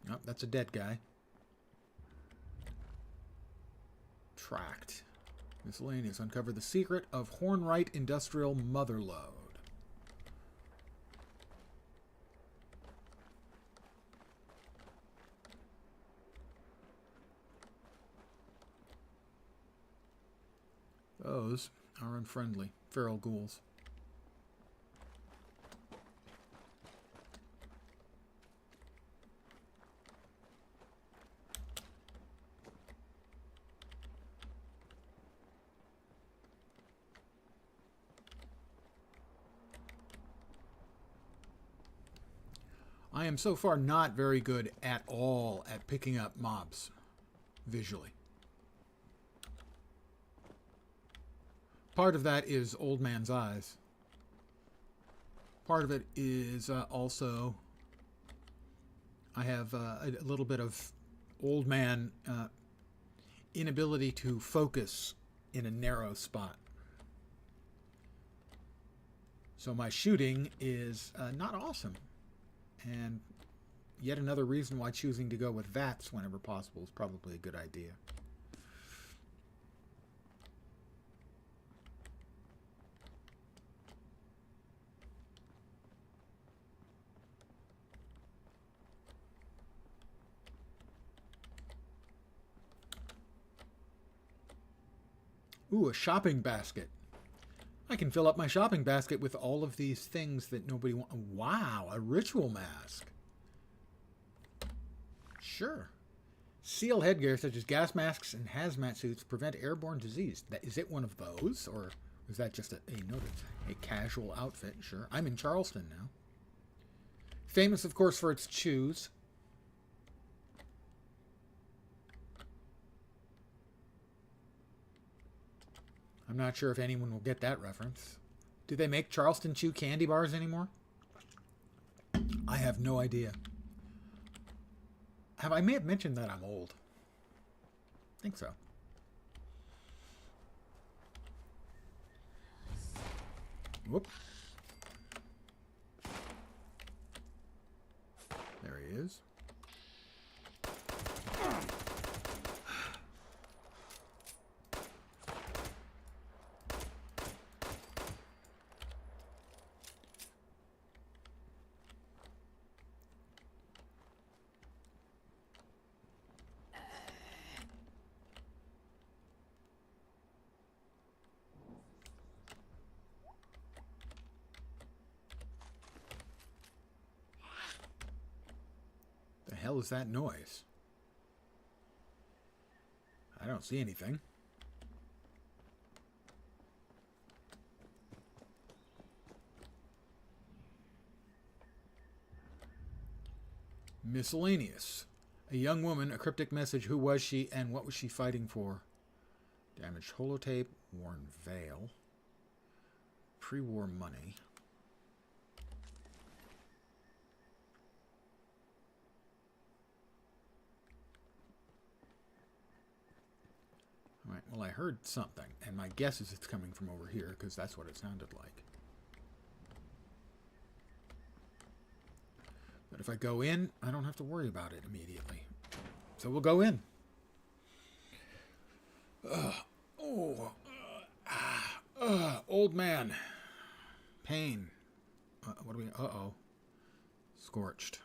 Oh, that's a dead guy. Tracked. Miscellaneous. Uncover the secret of Hornwright Industrial Motherlode. Those are unfriendly. Feral ghouls. I am so far not very good at all at picking up mobs visually. Part of that is old man's eyes. Part of it is also I have a little bit of old man inability to focus in a narrow spot. So my shooting is not awesome. And yet another reason why choosing to go with VATS whenever possible is probably a good idea. Ooh, a shopping basket. I can fill up my shopping basket with all of these things that nobody wants. Wow, a ritual mask. Sure. Seal headgear such as gas masks and hazmat suits prevent airborne disease. Is it one of those? Or was that just a casual outfit? Sure. I'm in Charleston now. Famous, of course, for its shoes. I'm not sure if anyone will get that reference. Do they make Charleston Chew candy bars anymore? I have no idea. I may have mentioned that I'm old. I think so. Whoop. is. The hell is that noise? I don't see anything. Miscellaneous. A young woman, a cryptic message. Who was she and what was she fighting for? Damaged holotape, worn veil. Pre-war money. Alright, well I heard something, and my guess is it's coming from over here, because that's what it sounded like. But if I go in, I don't have to worry about it immediately. So we'll go in. Old man. Pain. What do we... Uh-oh. Scorched.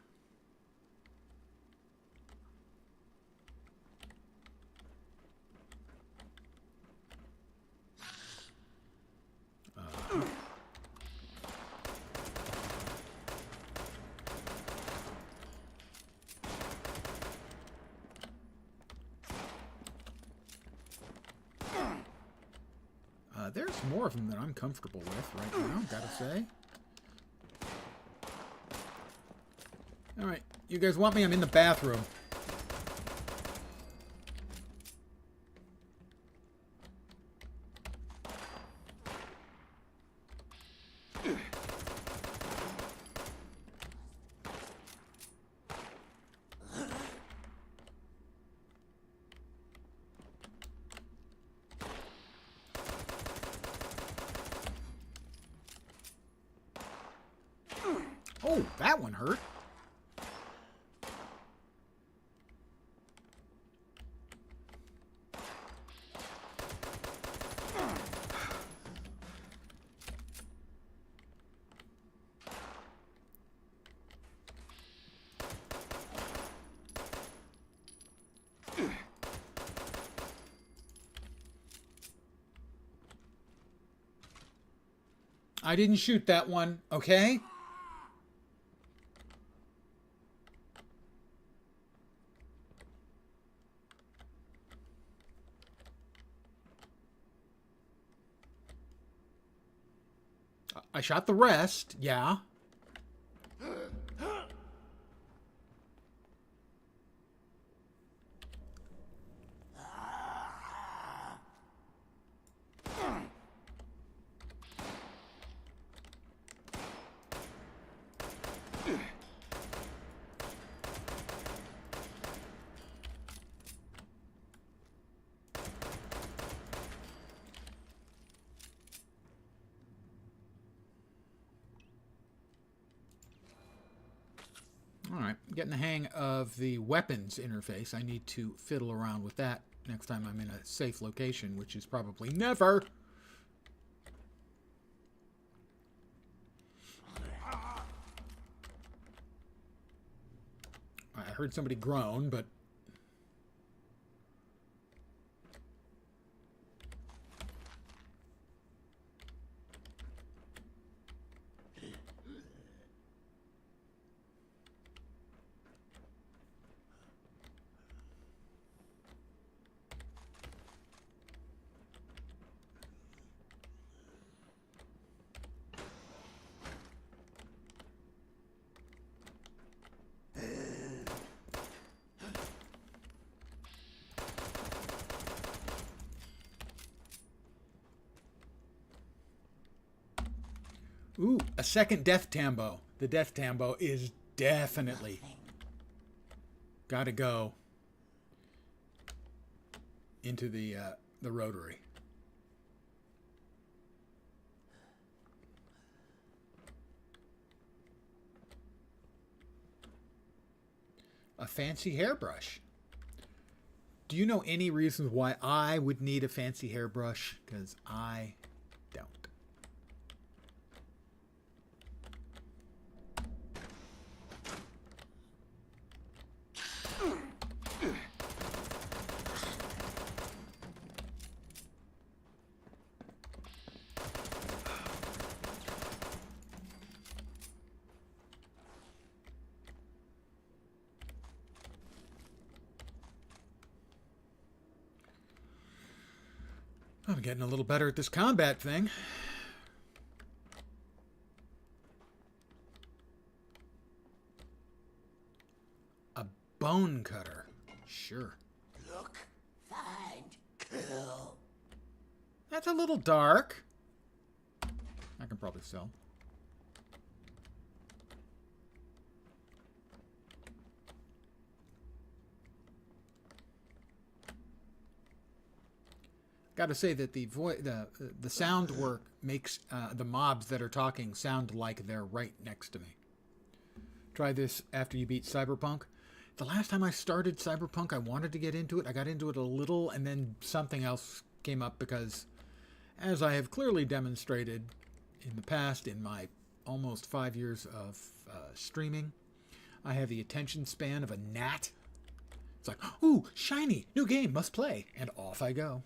There's more of them than I'm comfortable with right now, gotta say. Alright, you guys want me? I'm in the bathroom. Oh, that one hurt. I didn't shoot that one, okay? I shot the rest, yeah. Alright, getting the hang of the weapons interface. I need to fiddle around with that next time I'm in a safe location, which is probably never. I heard somebody groan, but... Ooh, a second death tambo. The death tambo is definitely gotta go into the rotary. A fancy hairbrush. Do you know any reasons why I would need a fancy hairbrush? Because I don't. I'm getting a little better at this combat thing. A bone cutter. Sure. Look, find, kill. That's a little dark. I can probably sell. Got to say that the sound work makes the mobs that are talking sound like they're right next to me. Try this after you beat Cyberpunk. The last time I started Cyberpunk, I wanted to get into it. I got into it a little, and then something else came up because, as I have clearly demonstrated in the past, in my almost 5 years of streaming, I have the attention span of a gnat. It's like, ooh, shiny, new game, must play, and off I go.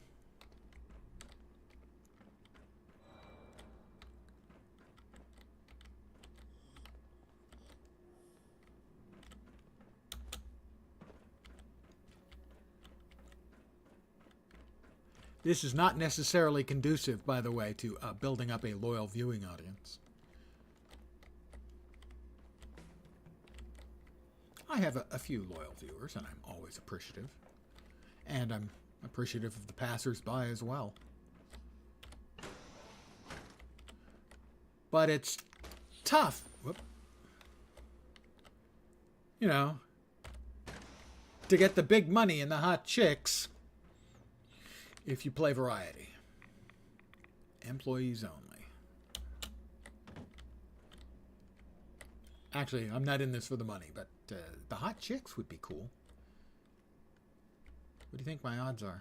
This is not necessarily conducive, by the way, to building up a loyal viewing audience. I have a few loyal viewers, and I'm always appreciative. And I'm appreciative of the passers-by as well. But it's tough. Whoop. You know, to get the big money and the hot chicks if you play variety. Employees only. Actually, I'm not in this for the money, but the hot chicks would be cool. What do you think my odds are?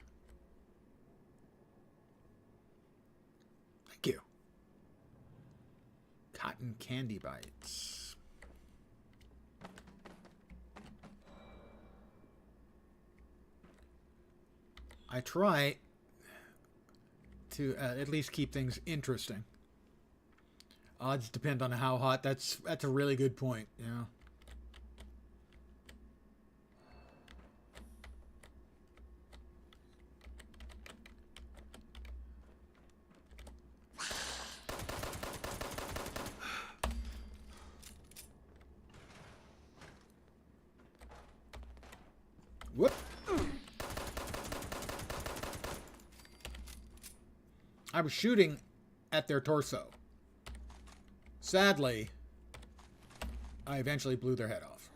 Thank you. Cotton candy bites. I try to at least keep things interesting. Odds depend on how hot. That's a really good point. Yeah. Whoop. I was shooting at their torso. Sadly, I eventually blew their head off.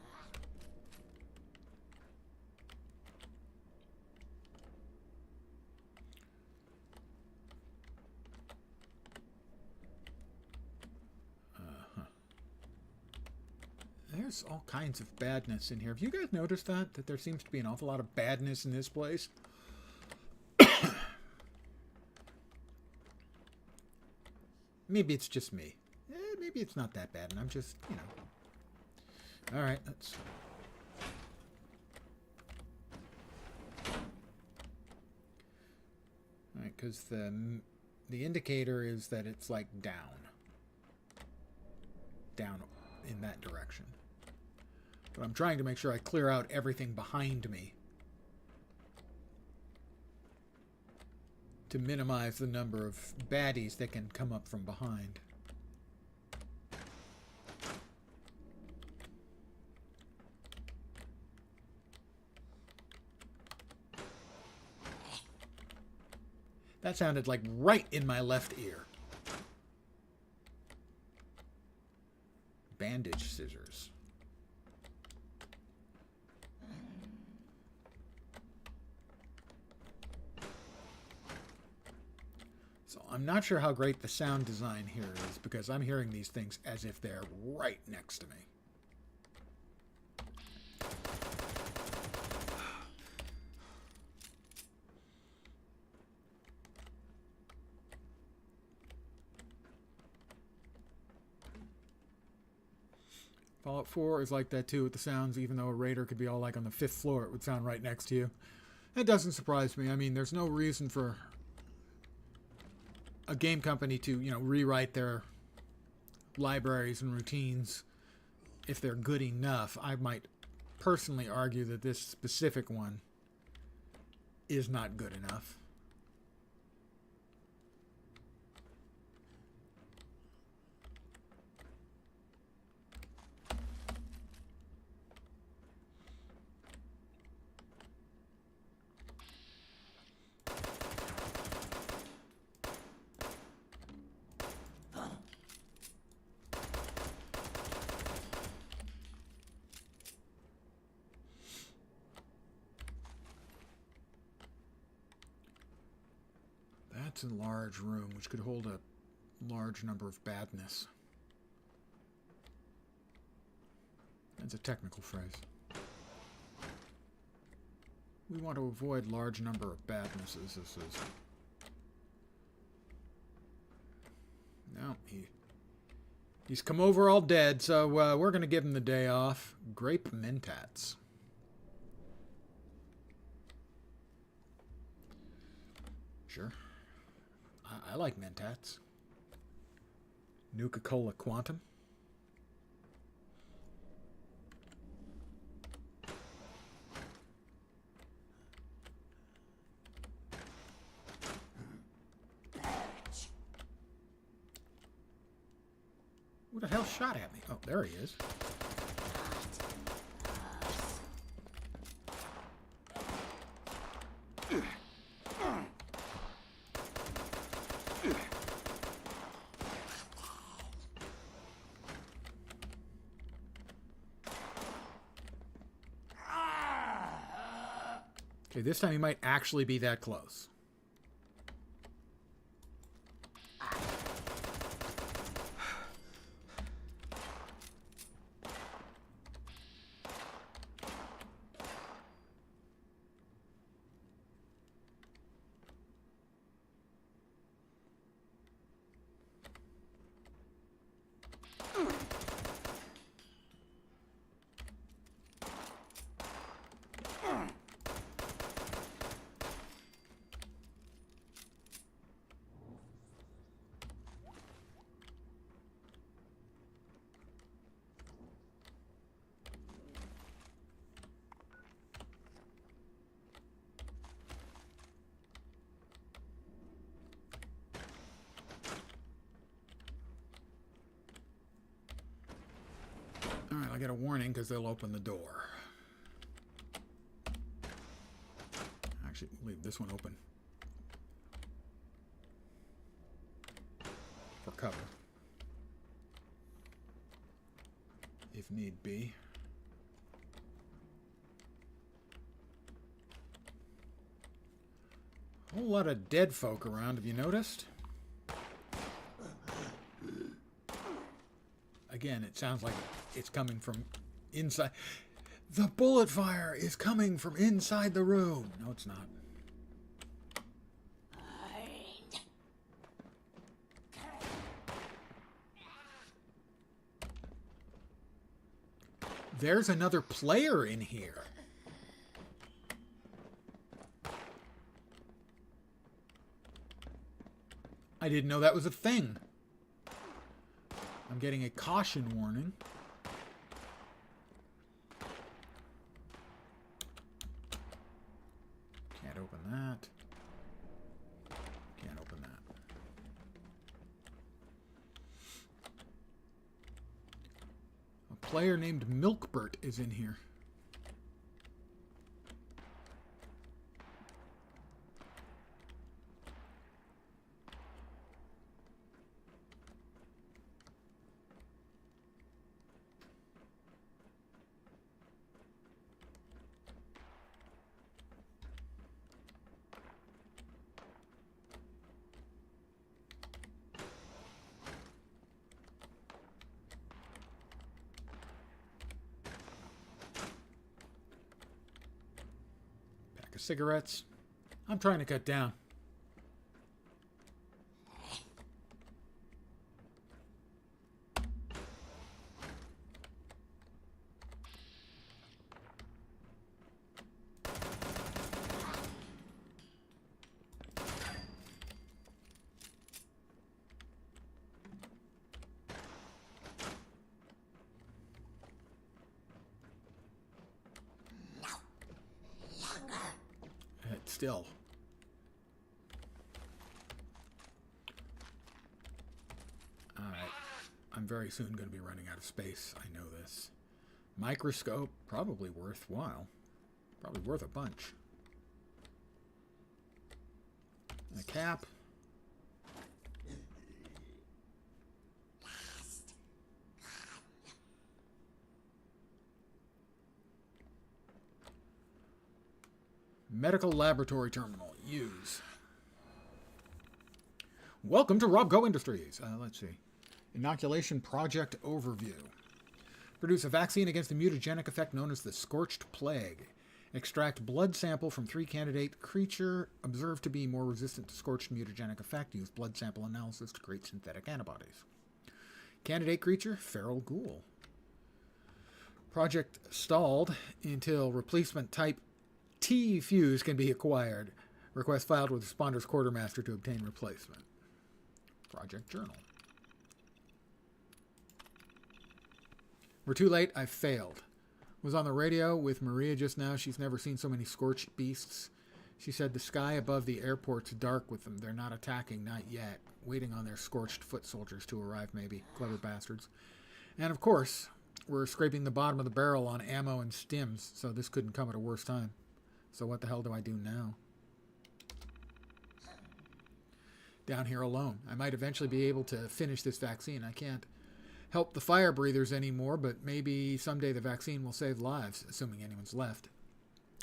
There's all kinds of badness in here. Have you guys noticed that? That there seems to be an awful lot of badness in this place? Maybe it's just me. Maybe it's not that bad, and I'm just, you know. All right, let's... All right, because the indicator is that it's like down in that direction. But I'm trying to make sure I clear out everything behind me to minimize the number of baddies that can come up from behind. That sounded like right in my left ear. Bandage scissors. So I'm not sure how great the sound design here is because I'm hearing these things as if they're right next to me. Fallout 4 is like that too with the sounds. Even though a raider could be all like on the 5th floor, it would sound right next to you. It doesn't surprise me. I mean, there's no reason for a game company to, you know, rewrite their libraries and routines if they're good enough. I might personally argue that this specific one is not good enough. That's a large room, which could hold a large number of badness. That's a technical phrase. We want to avoid large number of badnesses. This is... No, he's come over all dead, so we're going to give him the day off. Grape mentats. Sure. I like mentats. Nuka-Cola Quantum. Who the hell shot at me? Oh, there he is. Okay, this time he might actually be that close. Alright, I'll get a warning because they'll open the door. Actually, leave this one open. For cover. If need be. A whole lot of dead folk around, have you noticed? Again, it sounds like it's coming from inside. The bullet fire is coming from inside the room. No, it's not. There's another player in here. I didn't know that was a thing. I'm getting a caution warning. Can't open that. Can't open that. A player named Milkbert is in here. Cigarettes. I'm trying to cut down. still. Alright. I'm very soon going to be running out of space. I know this. Microscope, probably worthwhile. Probably worth a bunch. A cap. Medical laboratory terminal. Use. Welcome to Robco Industries. Let's see. Inoculation project overview. Produce a vaccine against the mutagenic effect known as the Scorched Plague. Extract blood sample from 3 candidate creature observed to be more resistant to scorched mutagenic effect. Use blood sample analysis to create synthetic antibodies. Candidate creature, feral ghoul. Project stalled until replacement type T fuse can be acquired. Request filed with Responder's Quartermaster to obtain replacement. Project journal. We're too late. I failed. Was on the radio with Maria just now. She's never seen so many scorched beasts. She said the sky above the airport's dark with them. They're not attacking, not yet. Waiting on their scorched foot soldiers to arrive, maybe. Clever bastards. And of course, we're scraping the bottom of the barrel on ammo and stims, so this couldn't come at a worse time. So what the hell do I do now? Down here alone. I might eventually be able to finish this vaccine. I can't help the fire breathers anymore, but maybe someday the vaccine will save lives, assuming anyone's left.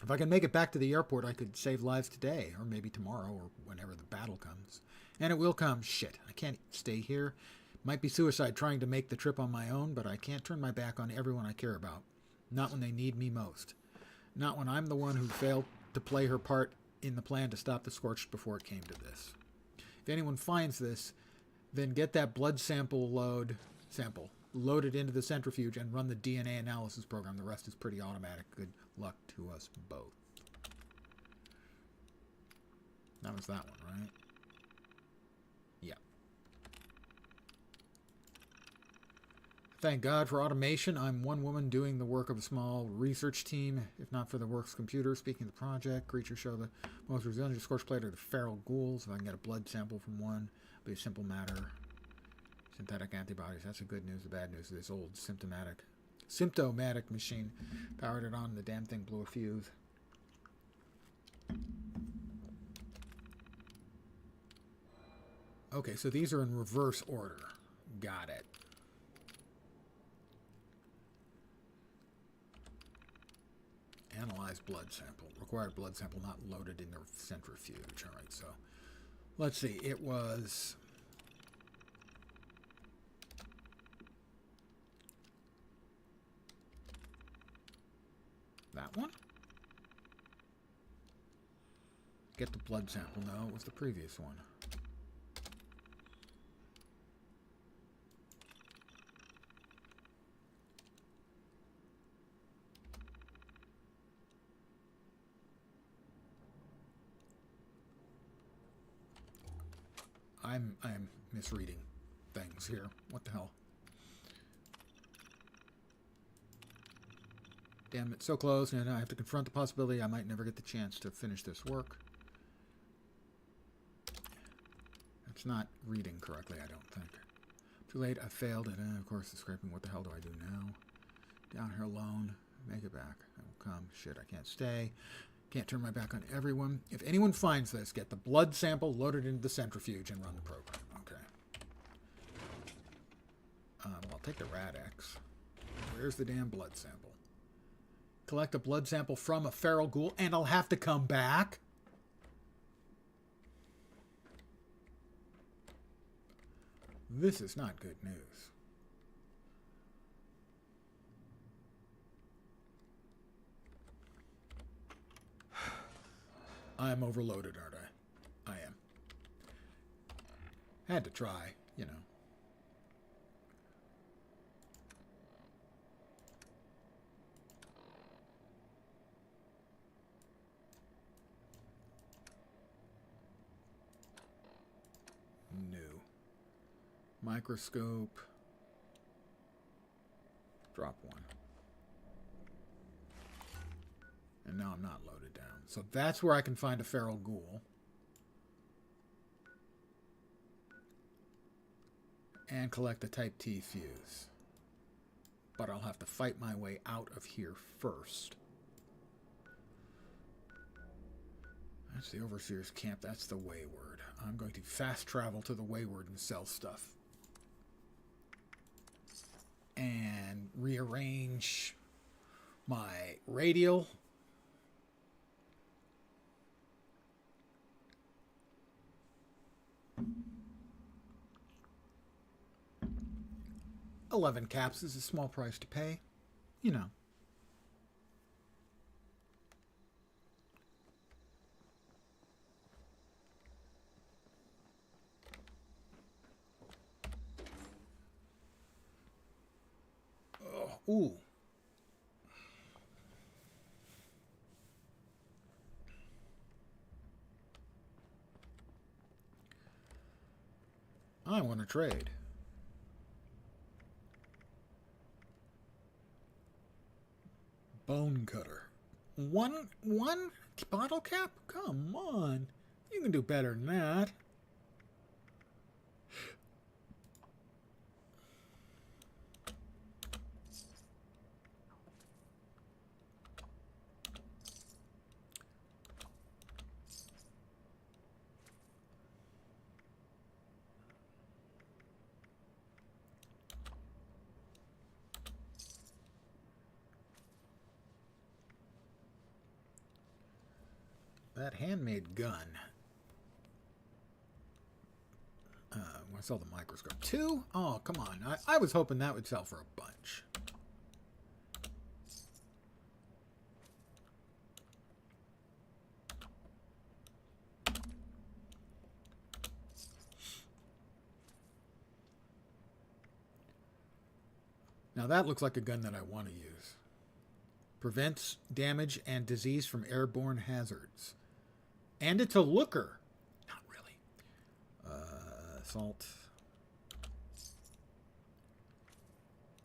If I can make it back to the airport, I could save lives today, or maybe tomorrow, or whenever the battle comes. And it will come. Shit, I can't stay here. Might be suicide trying to make the trip on my own, but I can't turn my back on everyone I care about. Not when they need me most. Not when I'm the one who failed to play her part in the plan to stop the Scorched before it came to this. If anyone finds this, then get that blood sample load it into the centrifuge and run the DNA analysis program. The rest is pretty automatic. Good luck to us both. That was that one, right? Yeah. Thank God for automation. I'm one woman doing the work of a small research team. If not for the works computer, speaking of the project, creatures show the most resilient scorched plate are the feral ghouls. If I can get a blood sample from one, it'll be a simple matter. Synthetic antibodies. That's the good news. The bad news is this old symptomatic machine. Powered it on, the damn thing blew a fuse. Okay, so these are in reverse order. Got it. Analyze blood sample. Required blood sample not loaded in the centrifuge. All right, so let's see. It was that one? Get the blood sample. No, it was the previous one. I'm misreading things here. What the hell? Damn it, so close, and I have to confront the possibility I might never get the chance to finish this work. It's not reading correctly, I don't think. Too late, I failed, and of course the scraping. What the hell do I do now? Down here alone. Make it back. I will come. Shit, I can't stay. Can't turn my back on everyone. If anyone finds this, get the blood sample, load it into the centrifuge, and run the program. Okay. Well, I'll take the Rad-X. Where's the damn blood sample? Collect a blood sample from a feral ghoul, and I'll have to come back? This is not good news. I'm overloaded, aren't I? I am. Had to try, you know. New. Microscope. Drop one. And now I'm not loaded down. So that's where I can find a feral ghoul. And collect the Type T fuse. But I'll have to fight my way out of here first. That's the Overseer's camp. That's the Wayward. I'm going to fast travel to the Wayward and sell stuff. And rearrange my radial. $11 caps is a small price to pay. You know. Ooh. I want to trade. Bone cutter. One bottle cap? Come on. You can do better than that. That handmade gun. I sell the microscope. 2? Oh, come on. I was hoping that would sell for a bunch. Now that looks like a gun that I want to use. Prevents damage and disease from airborne hazards. And it's a looker. Not really. Salt.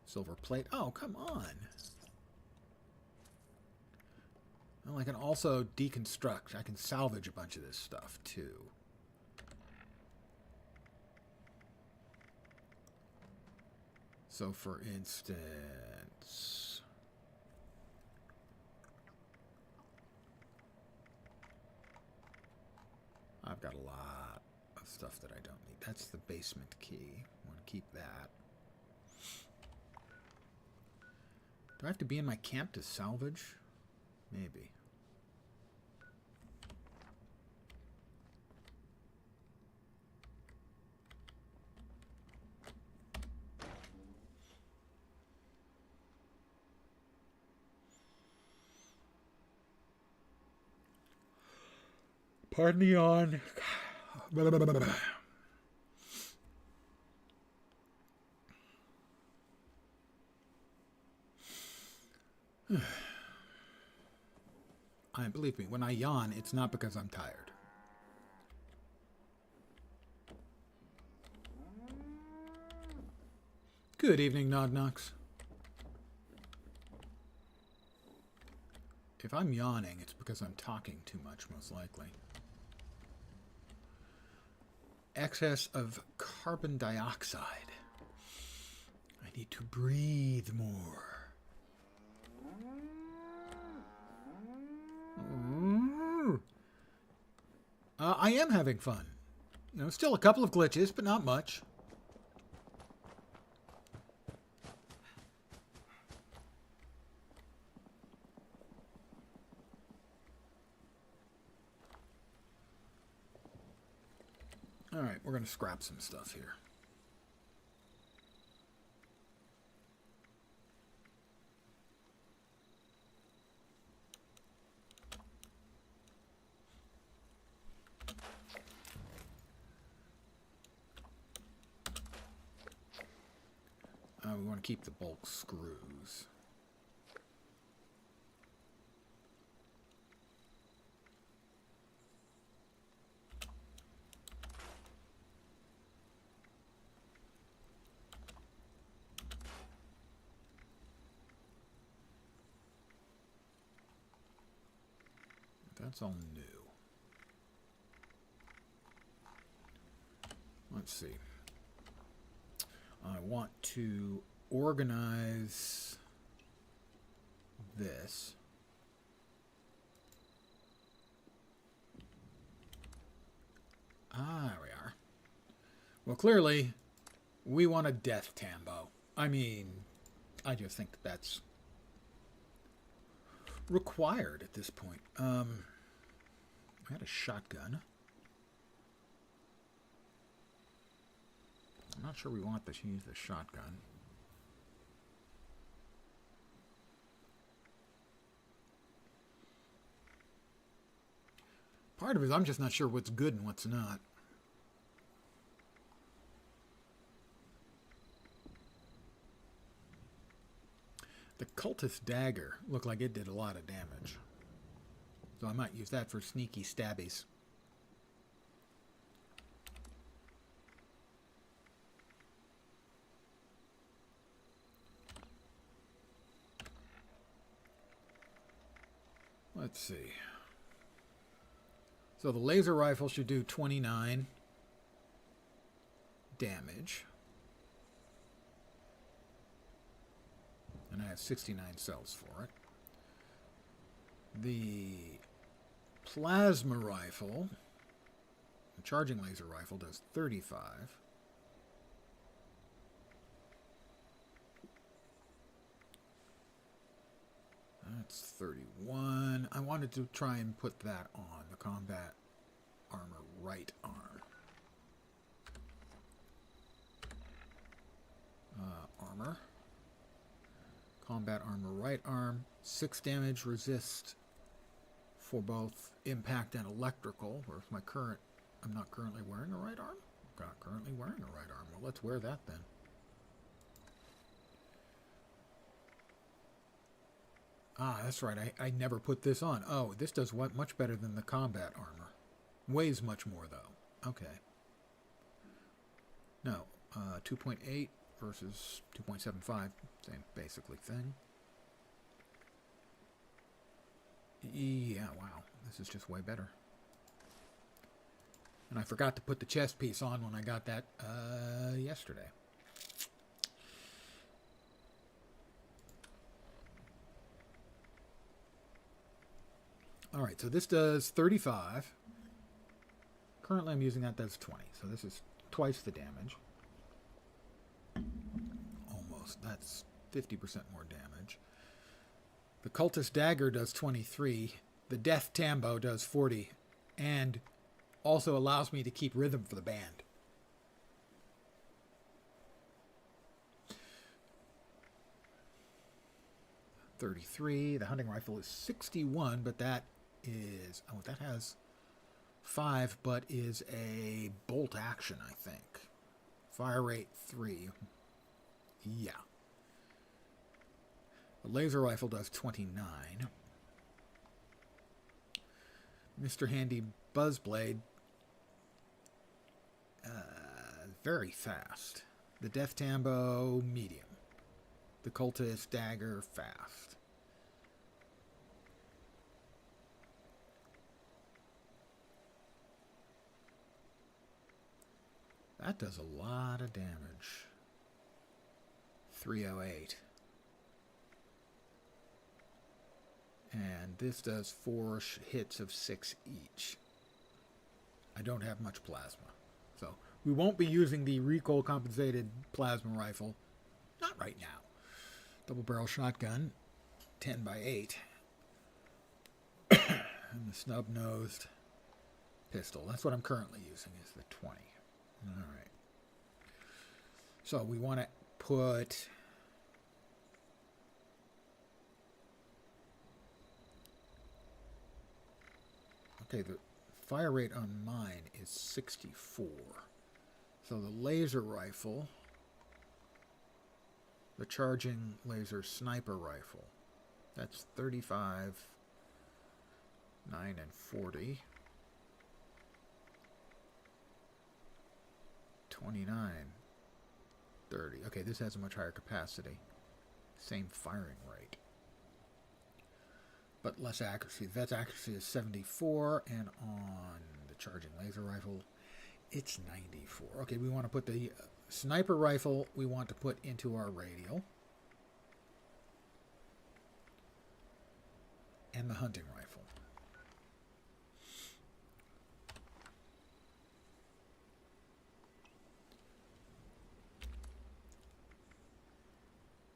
Silver plate. Oh, come on. Well, I can also deconstruct. I can salvage a bunch of this stuff, too. So, for instance... I've got a lot of stuff that I don't need. That's the basement key. I want to keep that. Do I have to be in my camp to salvage? Maybe. Pardon the yawn. Believe me, when I yawn, it's not because I'm tired. Good evening, Nod Knox. If I'm yawning, it's because I'm talking too much, most likely. Excess of carbon dioxide. I need to breathe more. I am having fun. You know, still a couple of glitches, but not much. All right, we're going to scrap some stuff here. We want to keep the bulk screws. That's all new. Let's see. I want to organize this. Ah, there we are. Well, clearly, we want a death tambo. I mean, I just think that's required at this point. I had a shotgun. I'm not sure we want to use the shotgun. Part of it is I'm just not sure what's good and what's not. The cultist dagger looked like it did a lot of damage. So I might use that for sneaky stabbies. Let's see. So the laser rifle should do 29 damage. And I have 69 cells for it. The plasma rifle, the charging laser rifle, does 35. That's 31. I wanted to try and put that on the combat armor right arm. Armor. Combat armor right arm. 6 damage resist for both impact and electrical. Whereas my current, I'm not currently wearing a right arm. I'm not currently wearing a right arm. Well, let's wear that then. Ah, that's right. I never put this on. Oh, this does what much better than the combat armor. Weighs much more, though. Okay. No, 2.8 versus 2.75. Same basically thing. Yeah, wow. This is just way better. And I forgot to put the chest piece on when I got that yesterday. Alright, so this does 35. Currently I'm using that, does 20. So this is twice the damage. Almost. That's 50% more damage. The cultist dagger does 23. The death tambo does 40. And also allows me to keep rhythm for the band. .33. The hunting rifle is 61, but that is, oh, that has 5, but is a bolt action, I think. Fire rate 3. Yeah. The laser rifle does 29. Mr. Handy Buzzblade, very fast. The Death Tambo, medium. The Cultist Dagger, fast. That does a lot of damage. 308. And this does 4 hits of 6 each. I don't have much plasma. So we won't be using the recoil compensated plasma rifle. Not right now. Double barrel shotgun. 10x8. And the snub-nosed pistol. That's what I'm currently using, is the 20. Alright. So we want to put... Okay, the fire rate on mine is 64. So the laser rifle, the charging laser sniper rifle, that's 35, 9, and 40. 29, 30. Okay, this has a much higher capacity. Same firing rate. but less accuracy. That's accuracy is 74, and on the charging laser rifle, it's 94. Okay, we want to put the sniper rifle, we want to put into our radial. And the hunting rifle.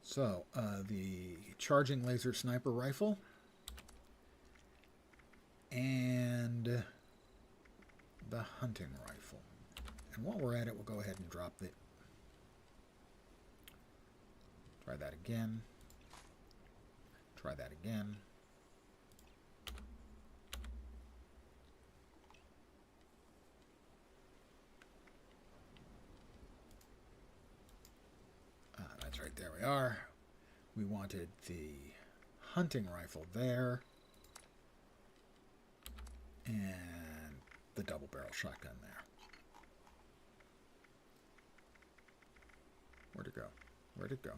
So, the charging laser sniper rifle and the hunting rifle. And while we're at it, we'll go ahead and drop it. Try that again. Try that again. That's right, there we are. We wanted the hunting rifle there. And the double barrel shotgun there. Where'd it go? Where'd it go?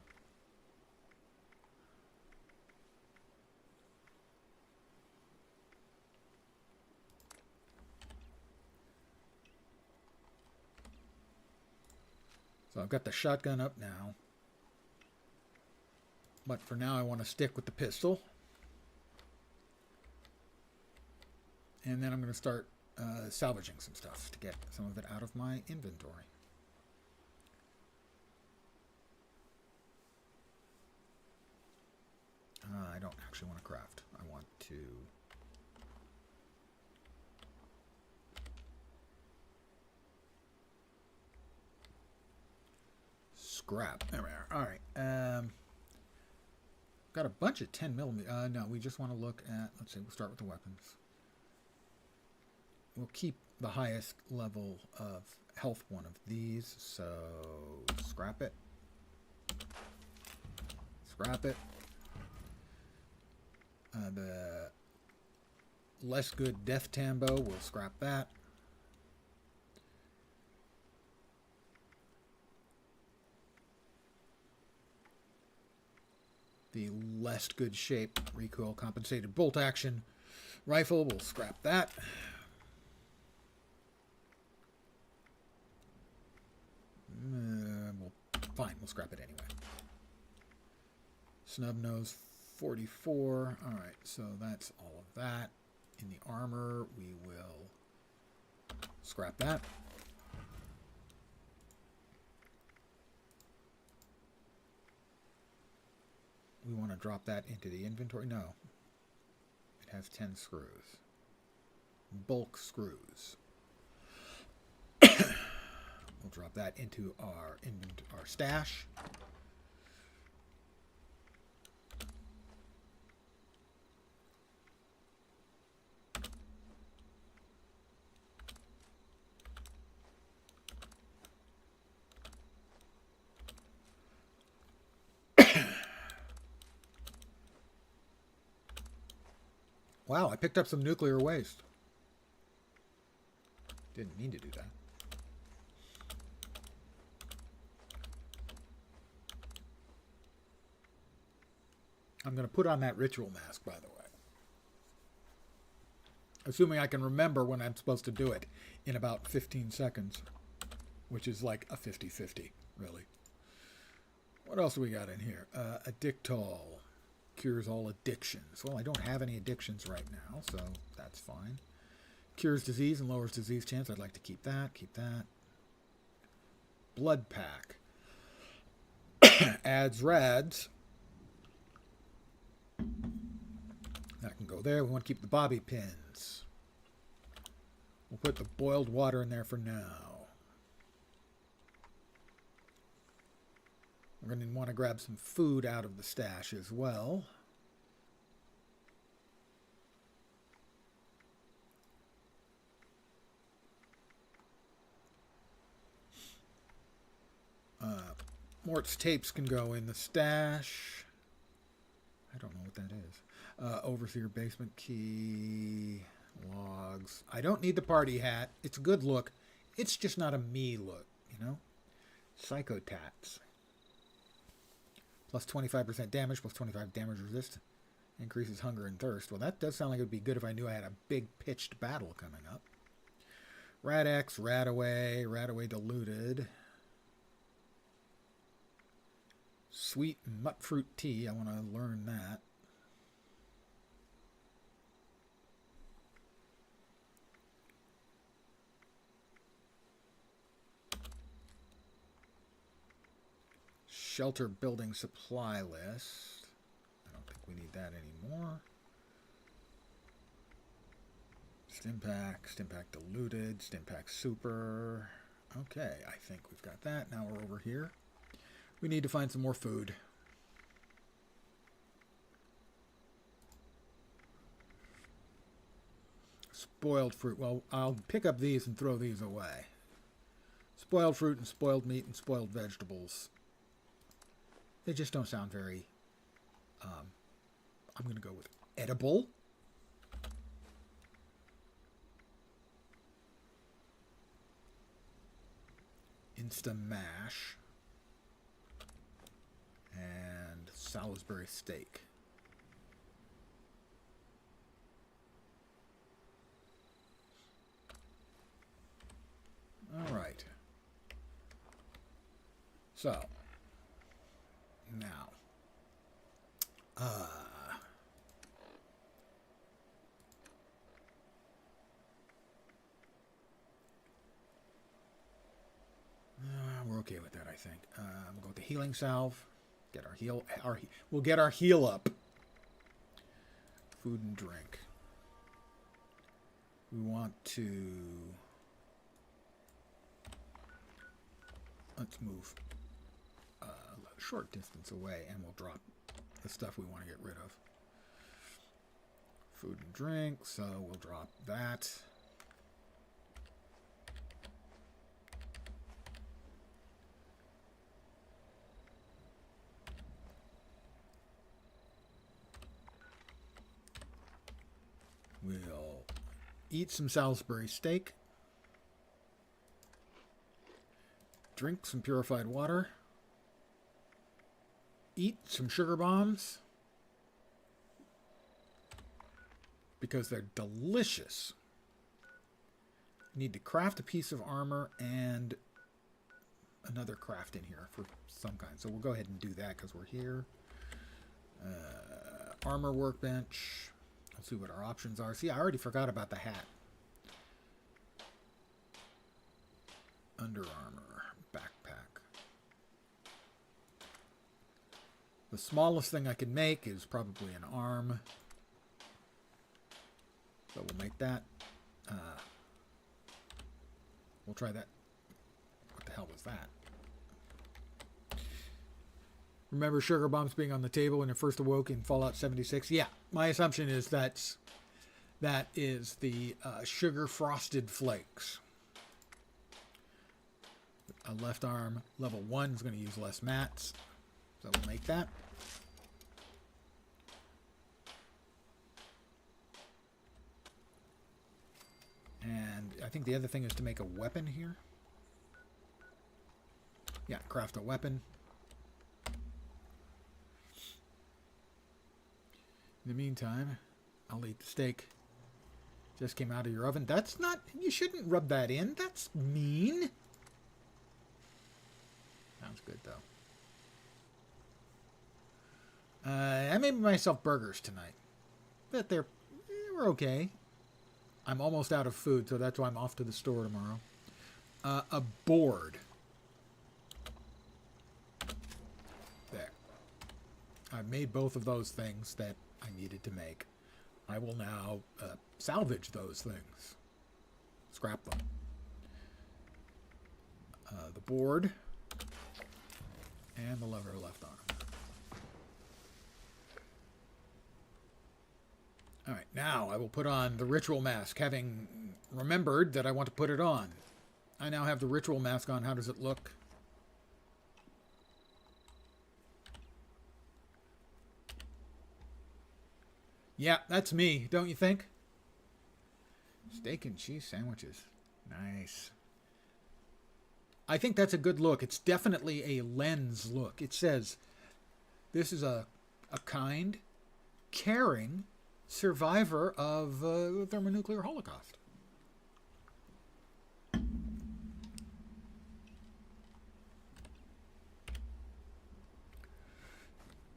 So I've got the shotgun up now. But for now I want to stick with the pistol. And then I'm going to start salvaging some stuff to get some of it out of my inventory. I don't actually want to craft. I want to... scrap. There we are. All right. Got a bunch of 10 millimeter. No, we just want to look at... Let's see. We'll start with the weapons. We'll keep the highest level of health one of these. So scrap it. Scrap it. The less good death tambo, we'll scrap that. The less good shape recoil compensated bolt action rifle, we'll scrap that. Fine, we'll scrap it anyway. Snub nose 44. All right, so that's all of that. In the armor, we will scrap that. We want to drop that into the inventory. No. It has 10 screws. Bulk screws. We'll drop that into our stash. Wow, I picked up some nuclear waste. Didn't mean to do that. I'm going to put on that ritual mask, by the way. Assuming I can remember when I'm supposed to do it in about 15 seconds. Which is like a 50-50, really. What else do we got in here? Addictol. Cures all addictions. Well, I don't have any addictions right now, so that's fine. Cures disease and lowers disease chance. I'd like to keep that. Keep that. Blood pack. Adds rads. That can go there. We want to keep the bobby pins. We'll put the boiled water in there for now. We're going to want to grab some food out of the stash as well. Mort's tapes can go in the stash. I don't know what that is. Overseer basement key. Logs. I don't need the party hat. It's a good look. It's just not a me look, you know? Psychotats. Plus 25% damage, plus 25 damage resist. Increases hunger and thirst. Well, that does sound like it would be good if I knew I had a big pitched battle coming up. Rat X, Rat Away diluted. Sweet Mutfruit Tea. I want to learn that. Shelter building supply list. I don't think we need that anymore. Stimpack diluted, Stimpack super. Okay, I think we've got that. Now we're over here. We need to find some more food. Spoiled fruit. Well, I'll pick up these and throw these away. Spoiled fruit and spoiled meat and spoiled vegetables. They just don't sound very... I'm going to go with edible. Insta-mash. And Salisbury steak. All right. So, now, we're okay with that, I think. We'll go with the healing salve. Get our heal. We'll get our heal up. Food and drink. We want to. Let's move a short distance away, and we'll drop the stuff we want to get rid of. Food and drink. So we'll drop that. We'll eat some Salisbury steak. Drink some purified water. Eat some sugar bombs. Because they're delicious. Need to craft a piece of armor and another craft in here for some kind. So we'll go ahead and do that because we're here. Armor workbench. Let's see what our options are. See, I already forgot about the hat. Under armor. Backpack. The smallest thing I can make is probably an arm. So we'll make that. We'll try that. What the hell was that? Remember sugar bombs being on the table when it first awoke in Fallout 76? Yeah, my assumption is that is the sugar frosted flakes. A left arm level 1 is going to use less mats, so we'll make that. And I think the other thing is to make a weapon here. Yeah, craft a weapon. In the meantime, I'll eat the steak. Just came out of your oven. That's not... You shouldn't rub that in. That's mean. Sounds good, though. I made myself burgers tonight. But they were okay. I'm almost out of food, so that's why I'm off to the store tomorrow. A board. There. I've made both of those things that I needed to make. I will now salvage those things. Scrap them. The board. And the lever left arm. Alright, now I will put on the ritual mask, having remembered that I want to put it on. I now have the ritual mask on. How does it look? Yeah, that's me, don't you think? Steak and cheese sandwiches. Nice. I think that's a good look. It's definitely a lens look. It says, this is a kind caring survivor of the thermonuclear holocaust.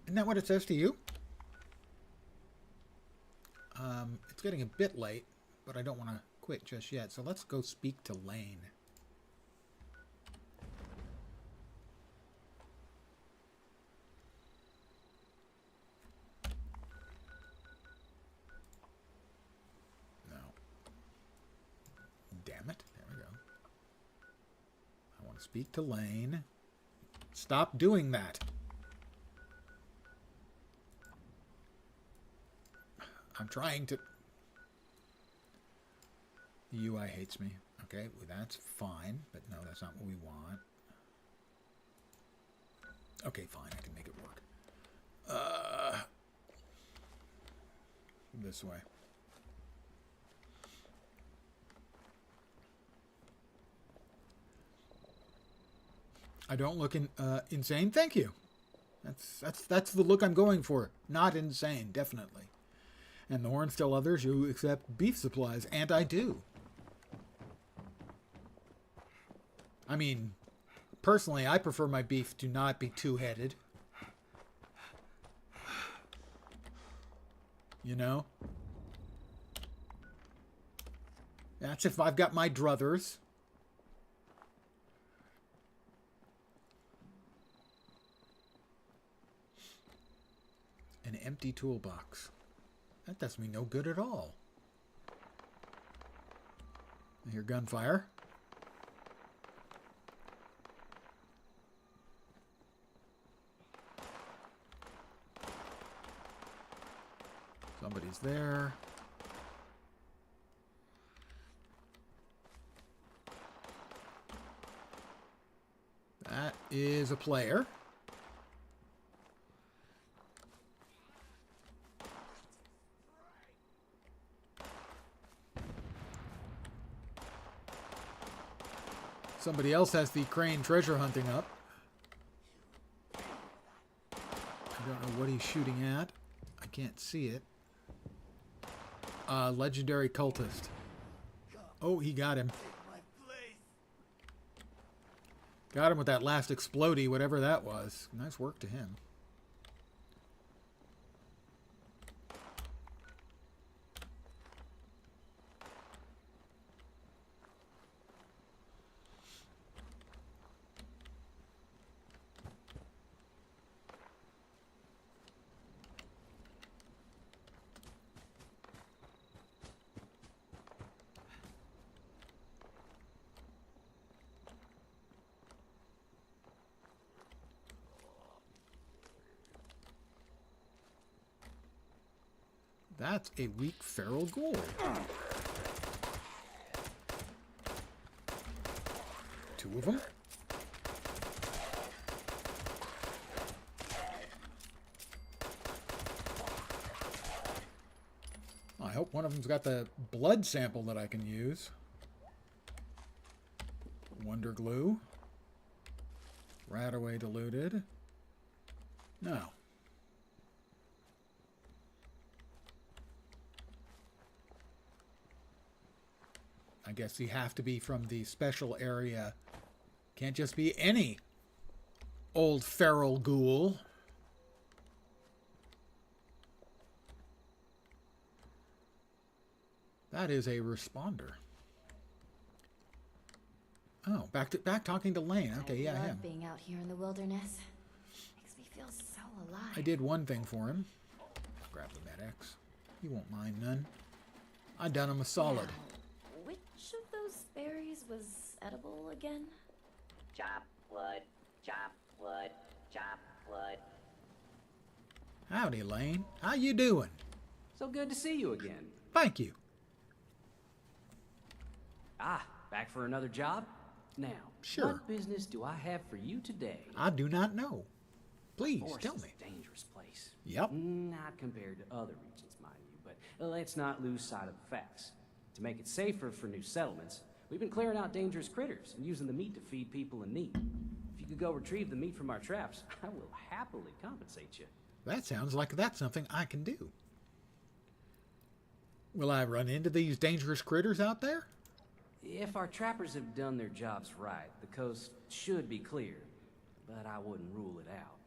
Isn't that what it says to you? It's getting a bit late, but I don't want to quit just yet. So let's go speak to Lane. No. Damn it. There we go. I want to speak to Lane. Stop doing that. I'm trying to... The UI hates me. Okay, well, that's fine, but no, that's not what we want. Okay, fine, I can make it work. This way. I don't look insane. Thank you. That's the look I'm going for. Not insane, definitely. And the Horns tell others you accept beef supplies, and I do. I mean, personally, I prefer my beef to not be two-headed. You know? That's if I've got my druthers. An empty toolbox. That does me no good at all. I hear gunfire. Somebody's there. That is a player. Somebody else has the crane treasure hunting up. I don't know what he's shooting at. I can't see it. Legendary cultist. Oh, he got him. Got him with that last explodey, whatever that was. Nice work to him. That's a weak feral ghoul. Two of them. I hope one of them's got the blood sample that I can use. Wonder glue. Radaway diluted. No. I guess you have to be from the special area. Can't just be any old feral ghoul. That is a responder. Oh, back talking to Lane. Okay, yeah, I him. love being out here in the wilderness. Makes me feel so alive. I did one thing for him. Grab the med-X. He won't mind none. I done him a solid. Now, which of those berries was edible again? Chop wood, chop wood, chop wood. Howdy, Lane. How you doing? So good to see you again. Thank you. Ah, back for another job? Now, Sure. what business do I have for you today? I do not know. Please, Forest tell is me. a dangerous place. Yep. Not compared to other regions, mind you, but let's not lose sight of the facts. To make it safer for new settlements, we've been clearing out dangerous critters and using the meat to feed people in need. If you could go retrieve the meat from our traps, I will happily compensate you. That sounds like that's something I can do. Will I run into these dangerous critters out there? If our trappers have done their jobs right, the coast should be clear, but I wouldn't rule it out.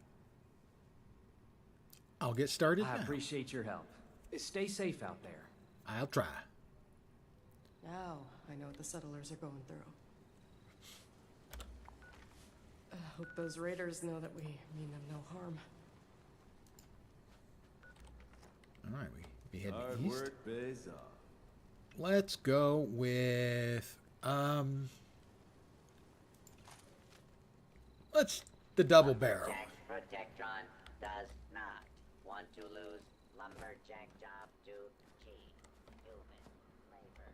I'll get started I now. appreciate your help. Stay safe out there. I'll try. Now I know what the settlers are going through. I hope those raiders know that we mean them no harm. All right, we head Hard east. work pays off. Let's go with the double barrel. Protectron does not want to lose lumberjack job to cheap human labor.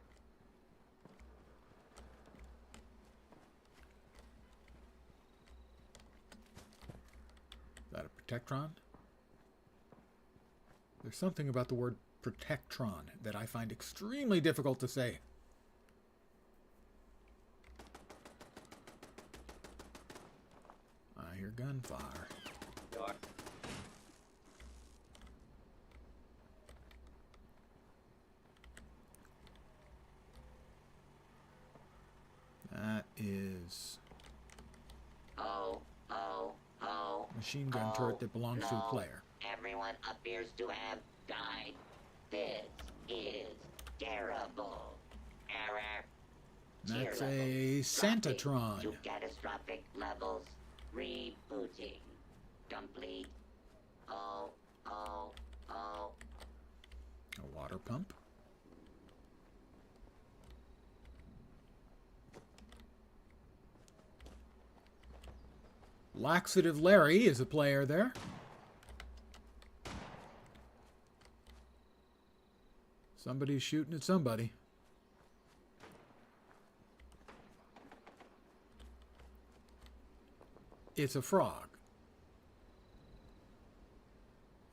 Is that a protectron? There's something about the word protectron that I find extremely difficult to say. I hear gunfire. That is machine gun turret that belongs to the player. Everyone appears to have died. This is terrible. Error. That's Tier a level Santatron. dropping to catastrophic levels. Rebooting. Complete. Oh. A water pump. Laxative Larry is a player there. Somebody's shooting at somebody. It's a frog.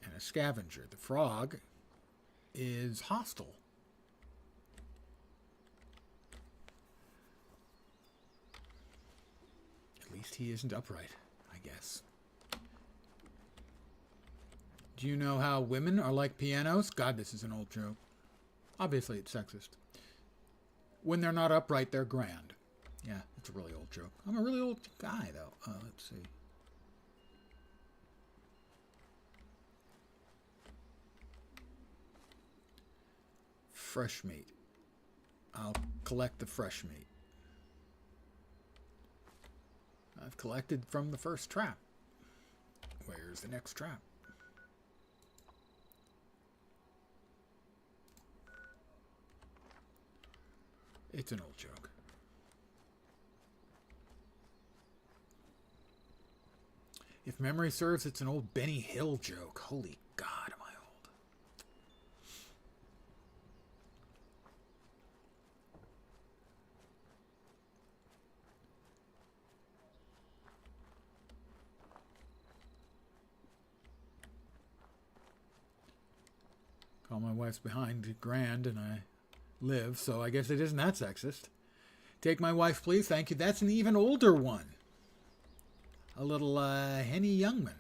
And a scavenger. The frog is hostile. At least he isn't upright, I guess. Do you know how women are like pianos? God, this is an old joke. Obviously, it's sexist. When they're not upright, they're grand. Yeah, it's a really old joke. I'm a really old guy, though. Let's see. Fresh meat. I'll collect the fresh meat. I've collected from the first trap. Where's the next trap? It's an old joke. If memory serves, it's an old Benny Hill joke. Holy God, am I old. Call my wife's behind grand and I live, so I guess it isn't that sexist. Take my wife, please. Thank you. That's an even older one. A little Henny Youngman.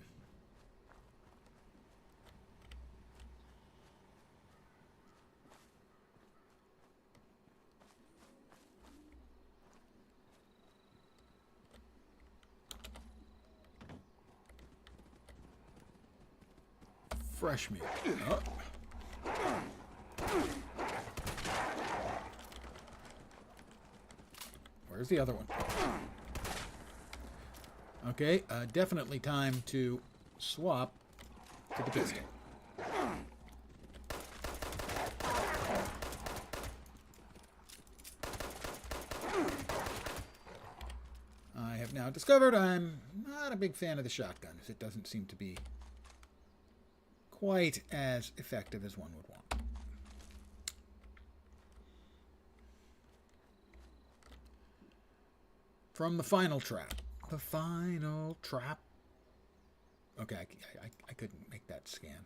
Fresh meat. Oh. Where's the other one? Okay, definitely time to swap to the pistol. I have now discovered I'm not a big fan of the shotguns. It doesn't seem to be quite as effective as one would want. From the final trap. The final trap. Okay, I couldn't make that scan.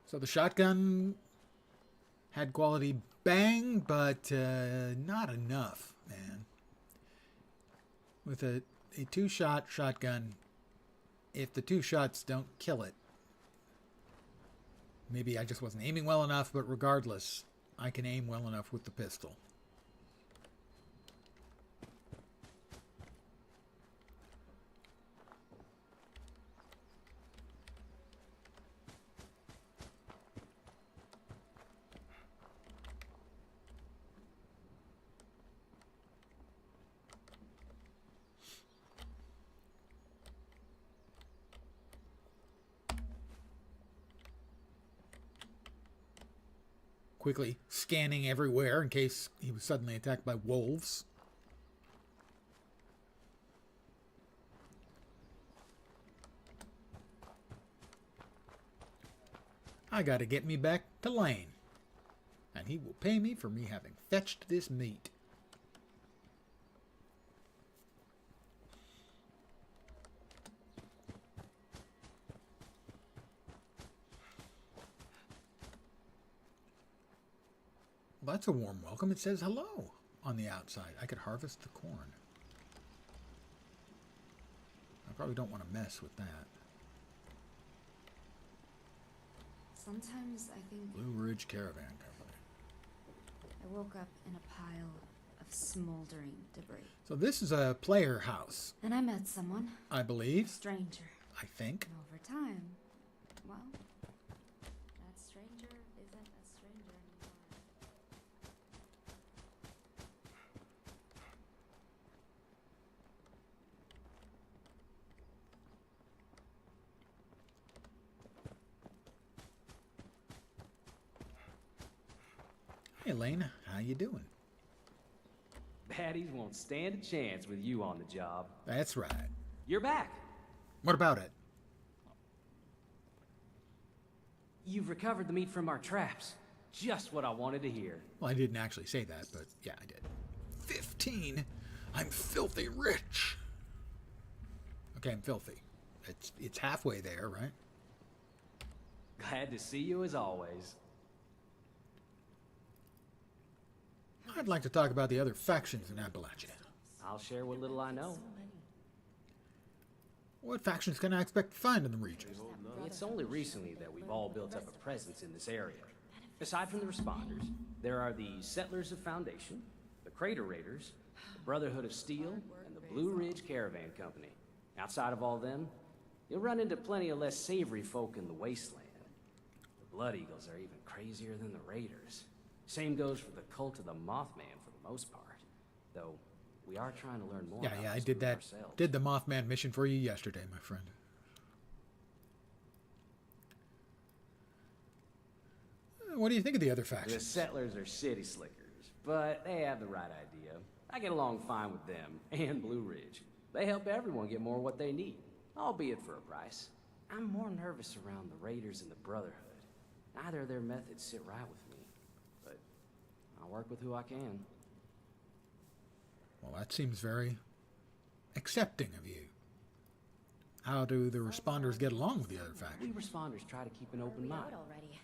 So the shotgun had quality bang, but not enough, man. With a two-shot shotgun, if the two shots don't kill it, maybe I just wasn't aiming well enough, but regardless, I can aim well enough with the pistol. Quickly scanning everywhere in case he was suddenly attacked by wolves. I gotta get me back to Lane, and he will pay me for me having fetched this meat. Well, that's a warm welcome. It says hello on the outside. I could harvest the corn. I probably don't want to mess with that. Sometimes I think Blue Ridge Caravan Company. I woke up in a pile of smoldering debris. So this is a player house, And I met someone, I a believe. stranger. I think. And over time, well, that stranger isn't a stranger anymore. Hey, Lane, how you doing? Baddies won't stand a chance with you on the job. That's right. You're back. What about it? You've recovered the meat from our traps. Just what I wanted to hear. Well, I didn't actually say that, but yeah, I did. 15? I'm filthy rich. Okay, I'm filthy. It's halfway there, right? Glad to see you as always. I'd like to talk about the other factions in Appalachia. I'll share what little I know. What factions can I expect to find in the region? It's only recently that we've all built up a presence in this area. Aside from the responders, there are the Settlers of Foundation, the Crater Raiders, the Brotherhood of Steel, and the Blue Ridge Caravan Company. Outside of all them, you'll run into plenty of less savory folk in the wasteland. The Blood Eagles are even crazier than the Raiders. Same goes for the Cult of the Mothman for the most part, though we are trying to learn more about Yeah, I this did for that. ourselves. Did the Mothman mission for you yesterday, my friend. What do you think of the other The factions? Settlers are city slickers, but they have the right idea. I get along fine with them and Blue Ridge. They help everyone get more what they need, albeit for a price. I'm more nervous around the Raiders and the Brotherhood. Neither of their methods sit right with me, but I'll work with who I can. Well, that seems very accepting of you. How do the responders get along with the other We factions? responders try to keep an open mind.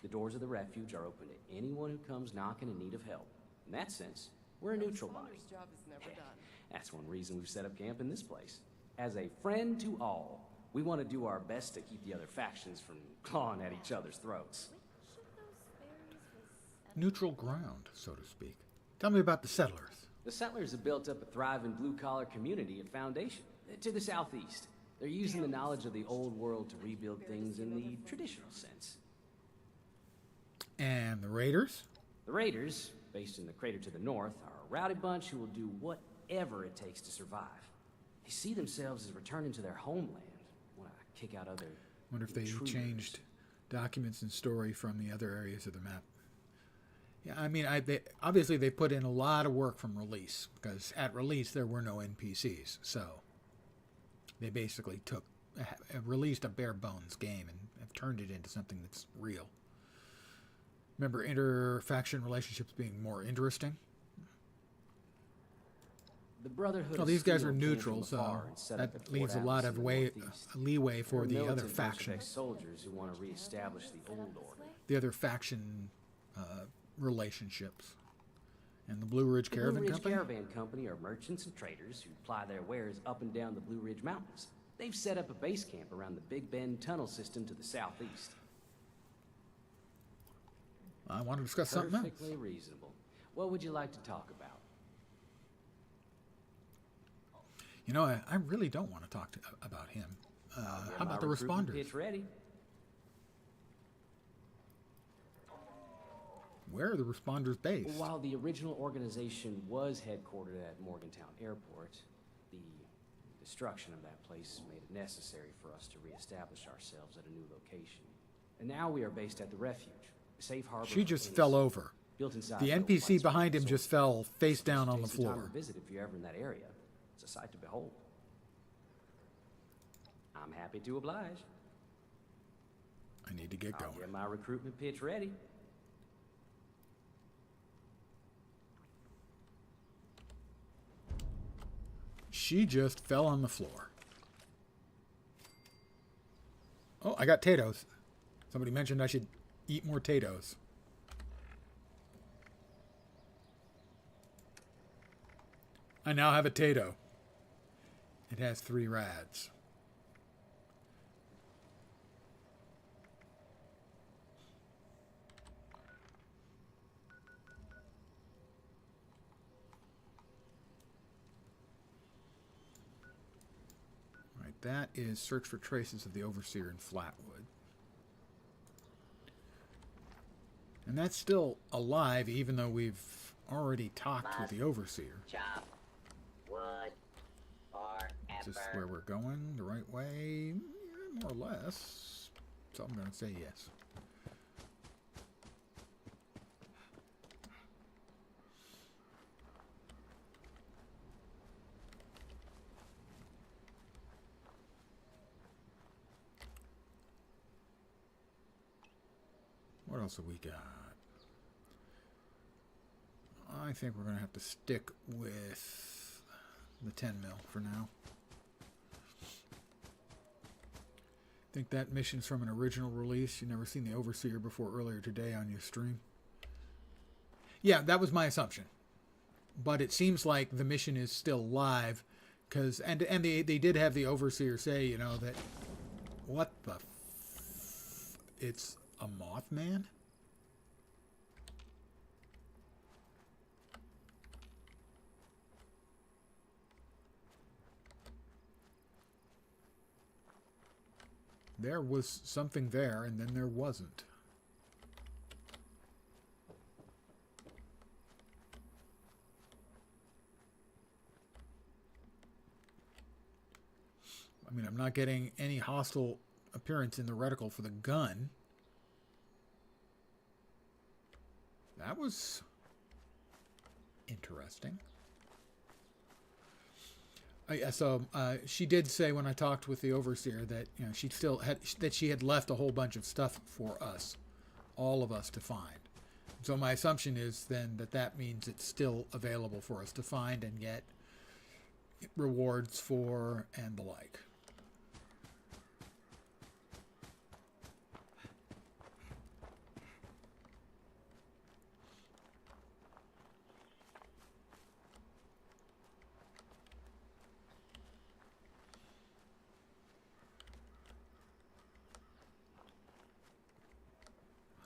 The doors of the refuge are open to anyone who comes knocking in need of help. In that sense, we're a neutral body. Responder's job is never done. That's one reason we've set up camp in this place. As a friend to all, we want to do our best to keep the other factions from clawing at each other's throats. Neutral ground, so to speak. Tell me about the settlers. The settlers have built up a thriving blue-collar community at Foundation, to the southeast. They're using the knowledge of the old world to rebuild things in the traditional sense. And the raiders? The Raiders, based in the crater to the north, are a rowdy bunch who will do whatever it takes to survive. They see themselves as returning to their homeland, want to kick out other Wonder if they intruders. changed documents and story from the other areas of the map. Yeah, I mean, obviously they put in a lot of work from release, because at release there were no NPCs, so they basically released a bare bones game and have turned it into something that's real. Remember inter-faction relationships being more interesting? The Brotherhood Well, of these guys Steel are came neutral, from so afar and set up that at leaves a Fort lot Atlas of in the northeast. leeway for They're the other militant bunch of factions. ex-soldiers who want to reestablish the old order. the other faction relationships. And the Blue Ridge Caravan Blue Ridge Company? Caravan Company are merchants and traders who ply their wares up and down the Blue Ridge Mountains. They've set up a base camp around the Big Bend tunnel system to the southeast. I want to discuss something else. Perfectly reasonable. What would you like to talk about? You know, I really don't want to talk about him. How about the responders? Pitch ready. Where are the responders based? While the original organization was headquartered at Morgantown Airport, the destruction of that place made it necessary for us to reestablish ourselves at a new location. And now we are based at the Refuge, a safe harbor. She just fell over. Built inside The NPC behind him just fell face down on the floor. Visit if you're ever in that area. It's a sight to behold. I'm happy to oblige. I need to get I'll going. get my recruitment pitch ready. She just fell on the floor. Oh, I got potatoes. Somebody mentioned I should eat more potatoes. I now have a tato. It has 3 rads. Right, that is search for traces of the Overseer in Flatwood. And that's still alive, even though we've already talked with the Overseer. Chop wood Is this where we're going? The right way? Yeah, more or less. So I'm going to say yes. What else have we got? I think we're going to have to stick with the 10 mil for now. I think that mission's from an original release. You never seen the Overseer before earlier today on your stream. Yeah, that was my assumption. But it seems like the mission is still live, because and they did have the Overseer say, you know, that what the it's a Mothman? There was something there, and then there wasn't. I mean, I'm not getting any hostile appearance in the reticle for the gun. That was interesting. So she did say when I talked with the Overseer that, you know, she had left a whole bunch of stuff for us, all of us, to find. So my assumption is then that means it's still available for us to find and get rewards for and the like.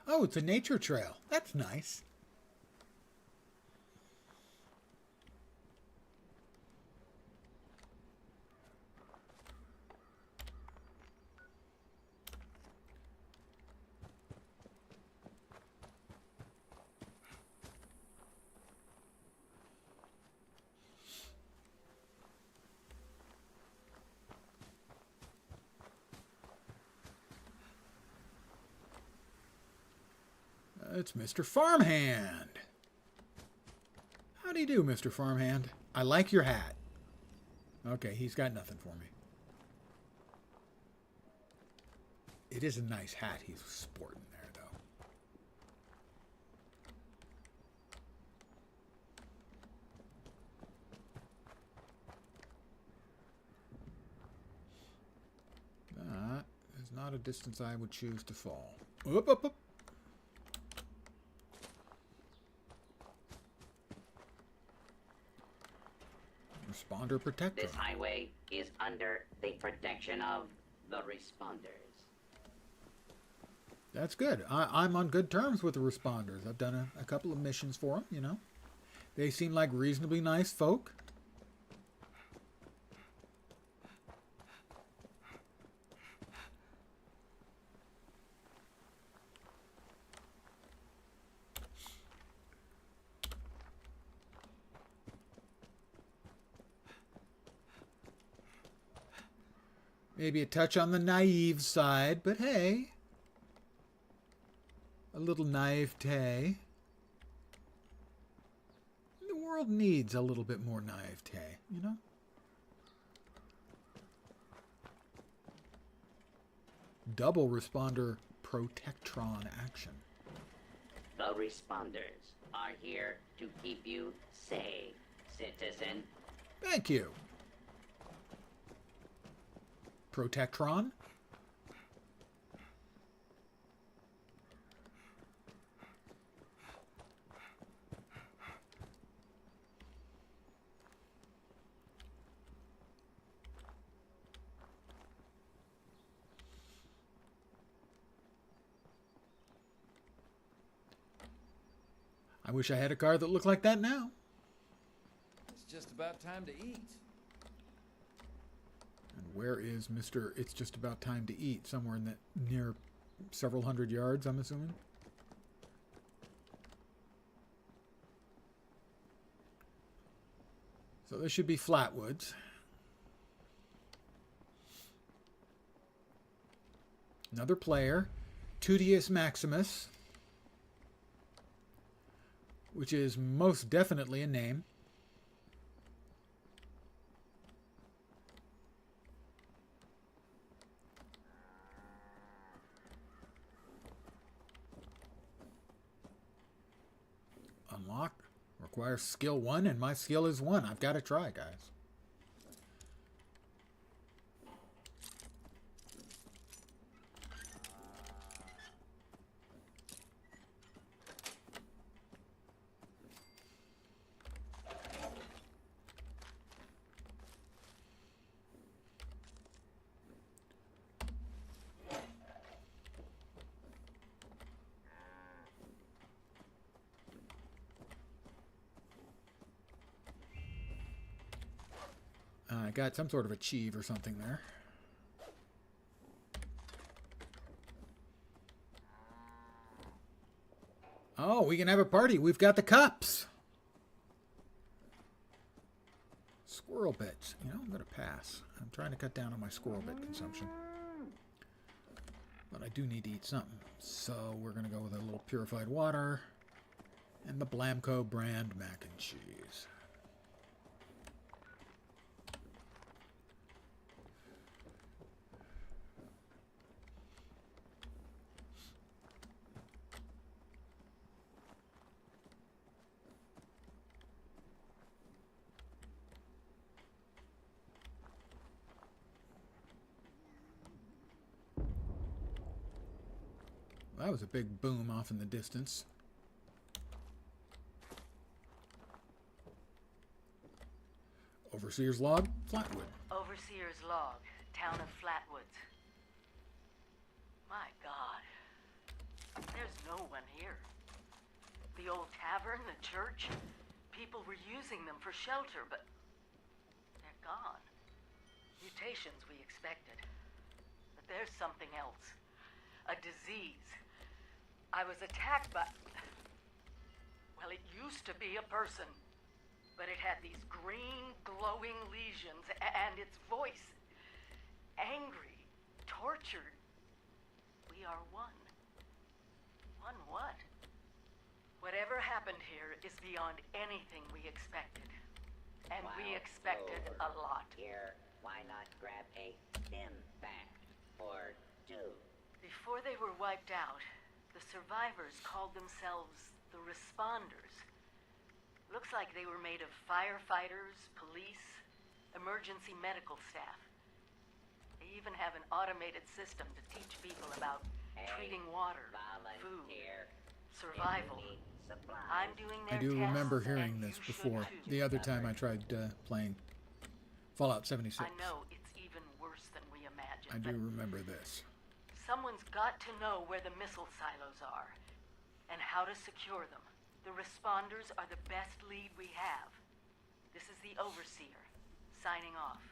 Oh, it's a nature trail. That's nice. It's Mr. Farmhand. How do you do, Mr. Farmhand? I like your hat. Okay, he's got nothing for me. It is a nice hat he's sporting there, though. That is not a distance I would choose to fall. Up, up, up. Responder protector. This highway is under the protection of the responders. That's good. I'm on good terms with the responders. I've done a couple of missions for them, you know. They seem like reasonably nice folk. Maybe a touch on the naive side, but hey. A little naivete. The world needs a little bit more naivete, you know? Double responder protectron action. The responders are here to keep you safe, citizen. Thank you. Protectron? I wish I had a car that looked like that now. It's just about time to eat. And where is Mr. It's just about time to eat? Somewhere in that near several hundred yards, I'm assuming. So this should be Flatwoods. Another player, Tutius Maximus, which is most definitely a name. Unlock. Requires skill 1, and my skill is 1. I've got to try, guys. I got some sort of achieve or something there. Oh, we can have a party. We've got the cups. Squirrel bits. You know, I'm going to pass. I'm trying to cut down on my squirrel bit consumption. But I do need to eat something. So we're going to go with a little purified water and the Blamco brand mac and cheese. That was a big boom off in the distance. Overseer's log, Flatwood. Overseer's log, town of Flatwoods. My God. There's no one here. The old tavern, the church, people were using them for shelter, but they're gone. Mutations we expected. But there's something else. A disease. I was attacked by... Well, it used to be a person. But it had these green, glowing lesions, and its voice. Angry, tortured. We are one. One what? Whatever happened here is beyond anything we expected. And we expected a lot. Here, why not grab a stim pack or two? Before they were wiped out, the survivors called themselves the Responders. Looks like they were made of firefighters, police, emergency medical staff. They even have an automated system to teach people about treating water, food, survival. I'm doing their I do tests, remember and hearing you this should before. too. The other time I tried playing. Fallout 76. I know it's even worse than we imagined. I do remember this. Someone's got to know where the missile silos are and how to secure them. The responders are the best lead we have. This is the Overseer, signing off.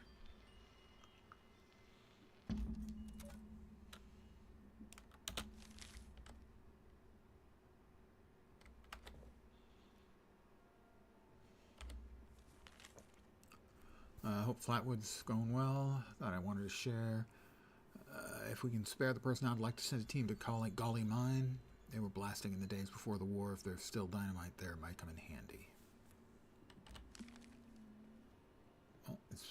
I hope Flatwoods going well. Thought I wanted to share. If we can spare the person, I'd like to send a team to Golly Mine. They were blasting in the days before the war. If there's still dynamite there, it might come in handy. Oh, is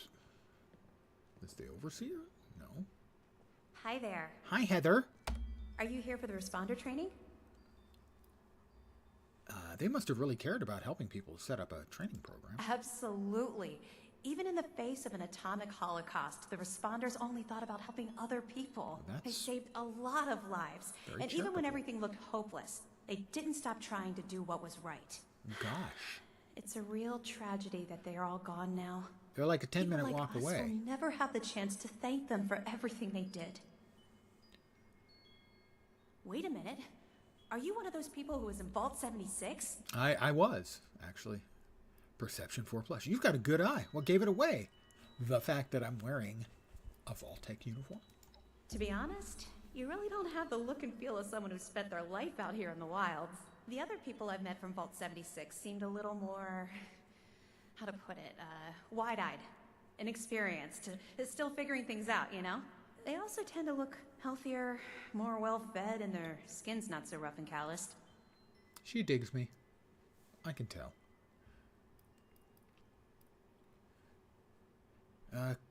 this the Overseer? No. Hi there. Hi, Heather. Are you here for the responder training? They must have really cared about helping people set up a training program. Absolutely. Even in the face of an atomic holocaust, the responders only thought about helping other people. They saved a lot of lives. And even when everything looked hopeless, they didn't stop trying to do what was right. Gosh. It's a real tragedy that they are all gone now. They're like a 10-minute People walk like us away. will never have the chance to thank them for everything they did. Wait a minute. Are you one of those people who was in Vault 76? I was, actually. Perception 4+. You've got a good eye. What gave it away? The fact that I'm wearing a Vault-Tec uniform? To be honest, you really don't have the look and feel of someone who spent their life out here in the wilds. The other people I've met from Vault 76 seemed a little more, how to put it, wide-eyed, inexperienced, still figuring things out, you know? They also tend to look healthier, more well-fed, and their skin's not so rough and calloused. She digs me. I can tell.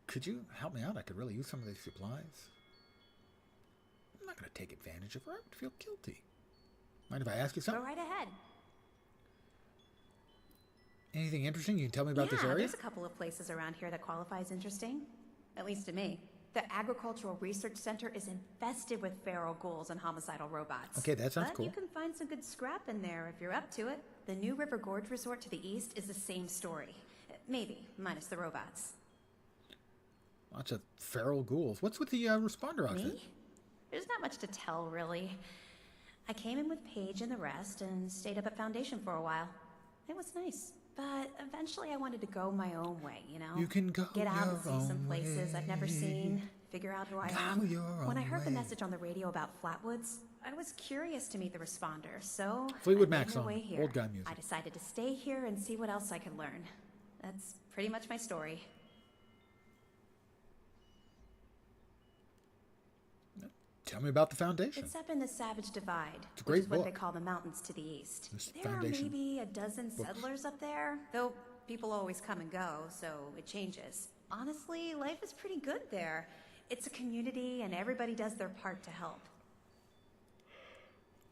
Could you help me out? I could really use some of these supplies. I'm not going to take advantage of her. I would feel guilty. Mind if I ask you something? Go right ahead. Anything interesting you can tell me about this Yeah, area? there's a couple of places around here that qualify as interesting. At least to me. The Agricultural Research Center is infested with feral ghouls and homicidal robots. Okay, that sounds cool. But you can find some good scrap in there if you're up to it. The New River Gorge Resort to the east is the same story. Maybe, minus the robots. Lots of feral ghouls. What's with the responder outfit? Me? There's not much to tell, really. I came in with Paige and the rest and stayed up at Foundation for a while. It was nice. But eventually I wanted to go my own way, you know? You can go Get out and your see some own places I've never way. seen, figure out who I Go am. your When I own heard the way. message on the radio about Flatwoods, I was curious to meet the responder, so Fleetwood I made Mac my song, way here. old guy music. I decided to stay here and see what else I could learn. That's pretty much my story. Tell me about the Foundation. It's up in the Savage Divide, It's a great which is what book. they call the mountains to the east. This There Foundation are maybe a dozen books. settlers up there, though people always come and go, so it changes. Honestly, life is pretty good there. It's a community and everybody does their part to help.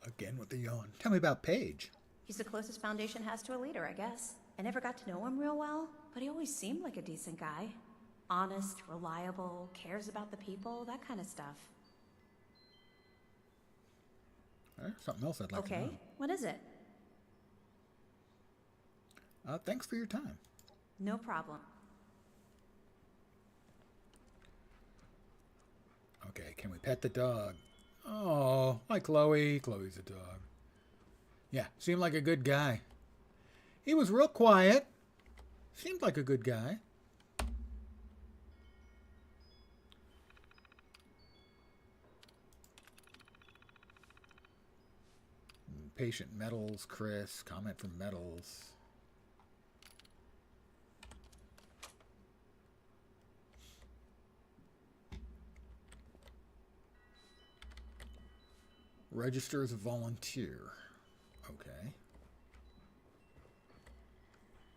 Again with the yawn. Tell me about Paige. He's the closest Foundation has to a leader, I guess. I never got to know him real well, but he always seemed like a decent guy. Honest, reliable, cares about the people, that kind of stuff. There's something else I'd like to Okay, know. what is it? Thanks for your time. No problem. Okay, can we pet the dog? Oh, hi Chloe. Chloe's a dog. Yeah, seemed like a good guy. He was real quiet. Seemed like a good guy. Patient Metals, Chris. Comment from Metals. Register as a volunteer. Okay.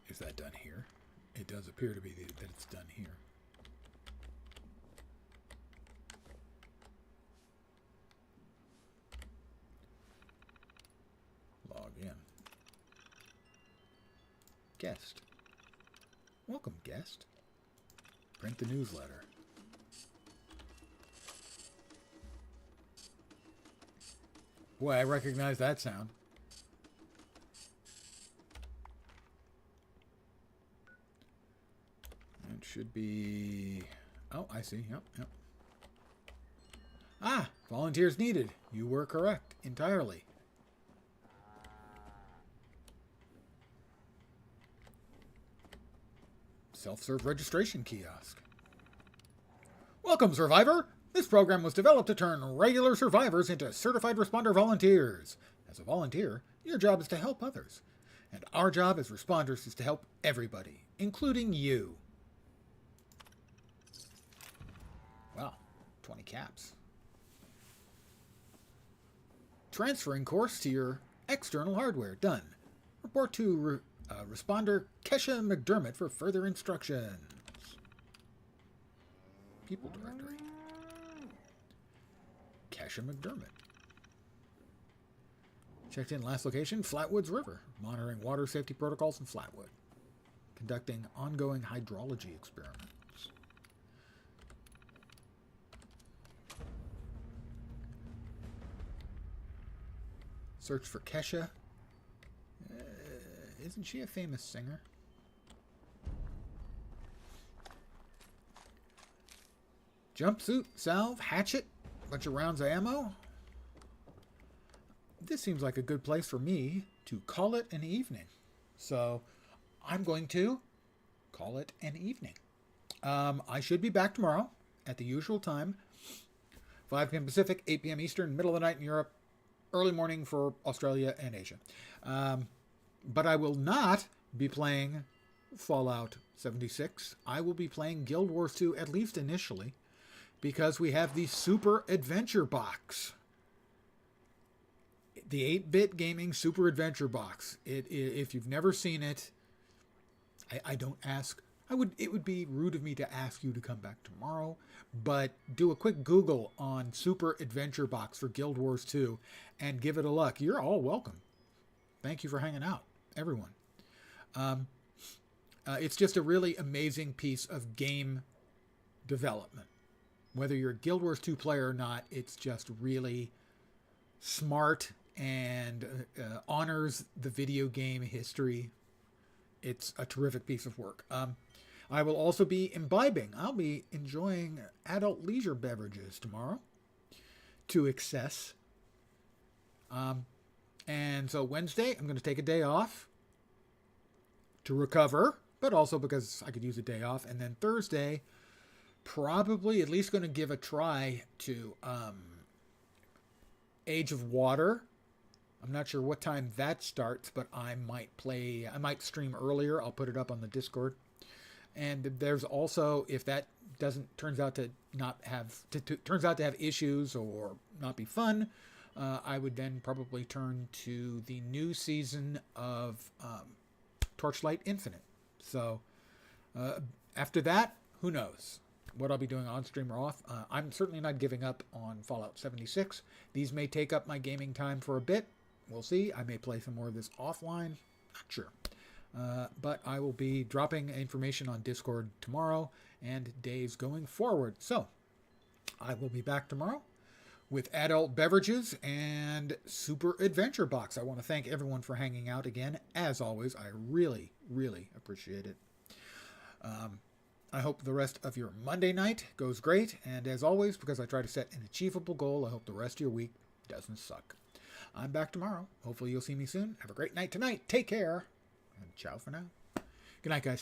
Is that done here? It does appear to be that it's done here. Log in. Guest. Welcome, guest. Print the newsletter. Boy, I recognize that sound. It should be... Oh, I see. Yep, yep. Ah, volunteers needed. You were correct entirely. Self-serve registration kiosk. Welcome, Survivor! This program was developed to turn regular survivors into certified responder volunteers. As a volunteer, your job is to help others. And our job as responders is to help everybody, including you. Wow, 20 caps. Transferring course to your external hardware. Done. Report to responder Kesha McDermott for further instructions. People directory. Kesha McDermott. Checked in last location, Flatwoods River. Monitoring water safety protocols in Flatwood. Conducting ongoing hydrology experiments. Search for Kesha. Isn't she a famous singer? Jumpsuit, salve, hatchet, bunch of rounds of ammo. This seems like a good place for me to call it an evening. So I'm going to call it an evening. I should be back tomorrow at the usual time. 5 p.m. Pacific, 8 p.m. Eastern, middle of the night in Europe, early morning for Australia and Asia. But I will not be playing Fallout 76. I will be playing Guild Wars 2, at least initially, because we have the Super Adventure Box. The 8-bit gaming Super Adventure Box. If you've never seen it, I don't ask. It would be rude of me to ask you to come back tomorrow, but do a quick Google on Super Adventure Box for Guild Wars 2 and give it a look. You're all welcome. Thank you for hanging out, everyone. It's just a really amazing piece of game development. Whether you're a Guild Wars 2 player or not, it's just really smart and honors the video game history. It's a terrific piece of work. I will also be imbibing. I'll be enjoying adult leisure beverages tomorrow to excess. And so Wednesday, I'm going to take a day off to recover, but also because I could use a day off. And then Thursday, probably at least going to give a try to Age of Water. I'm not sure what time that starts, but I might stream earlier. I'll put it up on the Discord. And there's also, if that turns out to have issues or not be fun, I would then probably turn to the new season of Torchlight Infinite. So after that, who knows what I'll be doing on stream or off. I'm certainly not giving up on Fallout 76. These may take up my gaming time for a bit. We'll see. I may play some more of this offline. Not sure. But I will be dropping information on Discord tomorrow and days going forward. So I will be back tomorrow with adult beverages and Super Adventure Box. I want to thank everyone for hanging out again. As always, I really, really appreciate it. I hope the rest of your Monday night goes great. And as always, because I try to set an achievable goal, I hope the rest of your week doesn't suck. I'm back tomorrow. Hopefully you'll see me soon. Have a great night tonight. Take care. And ciao for now. Good night, guys.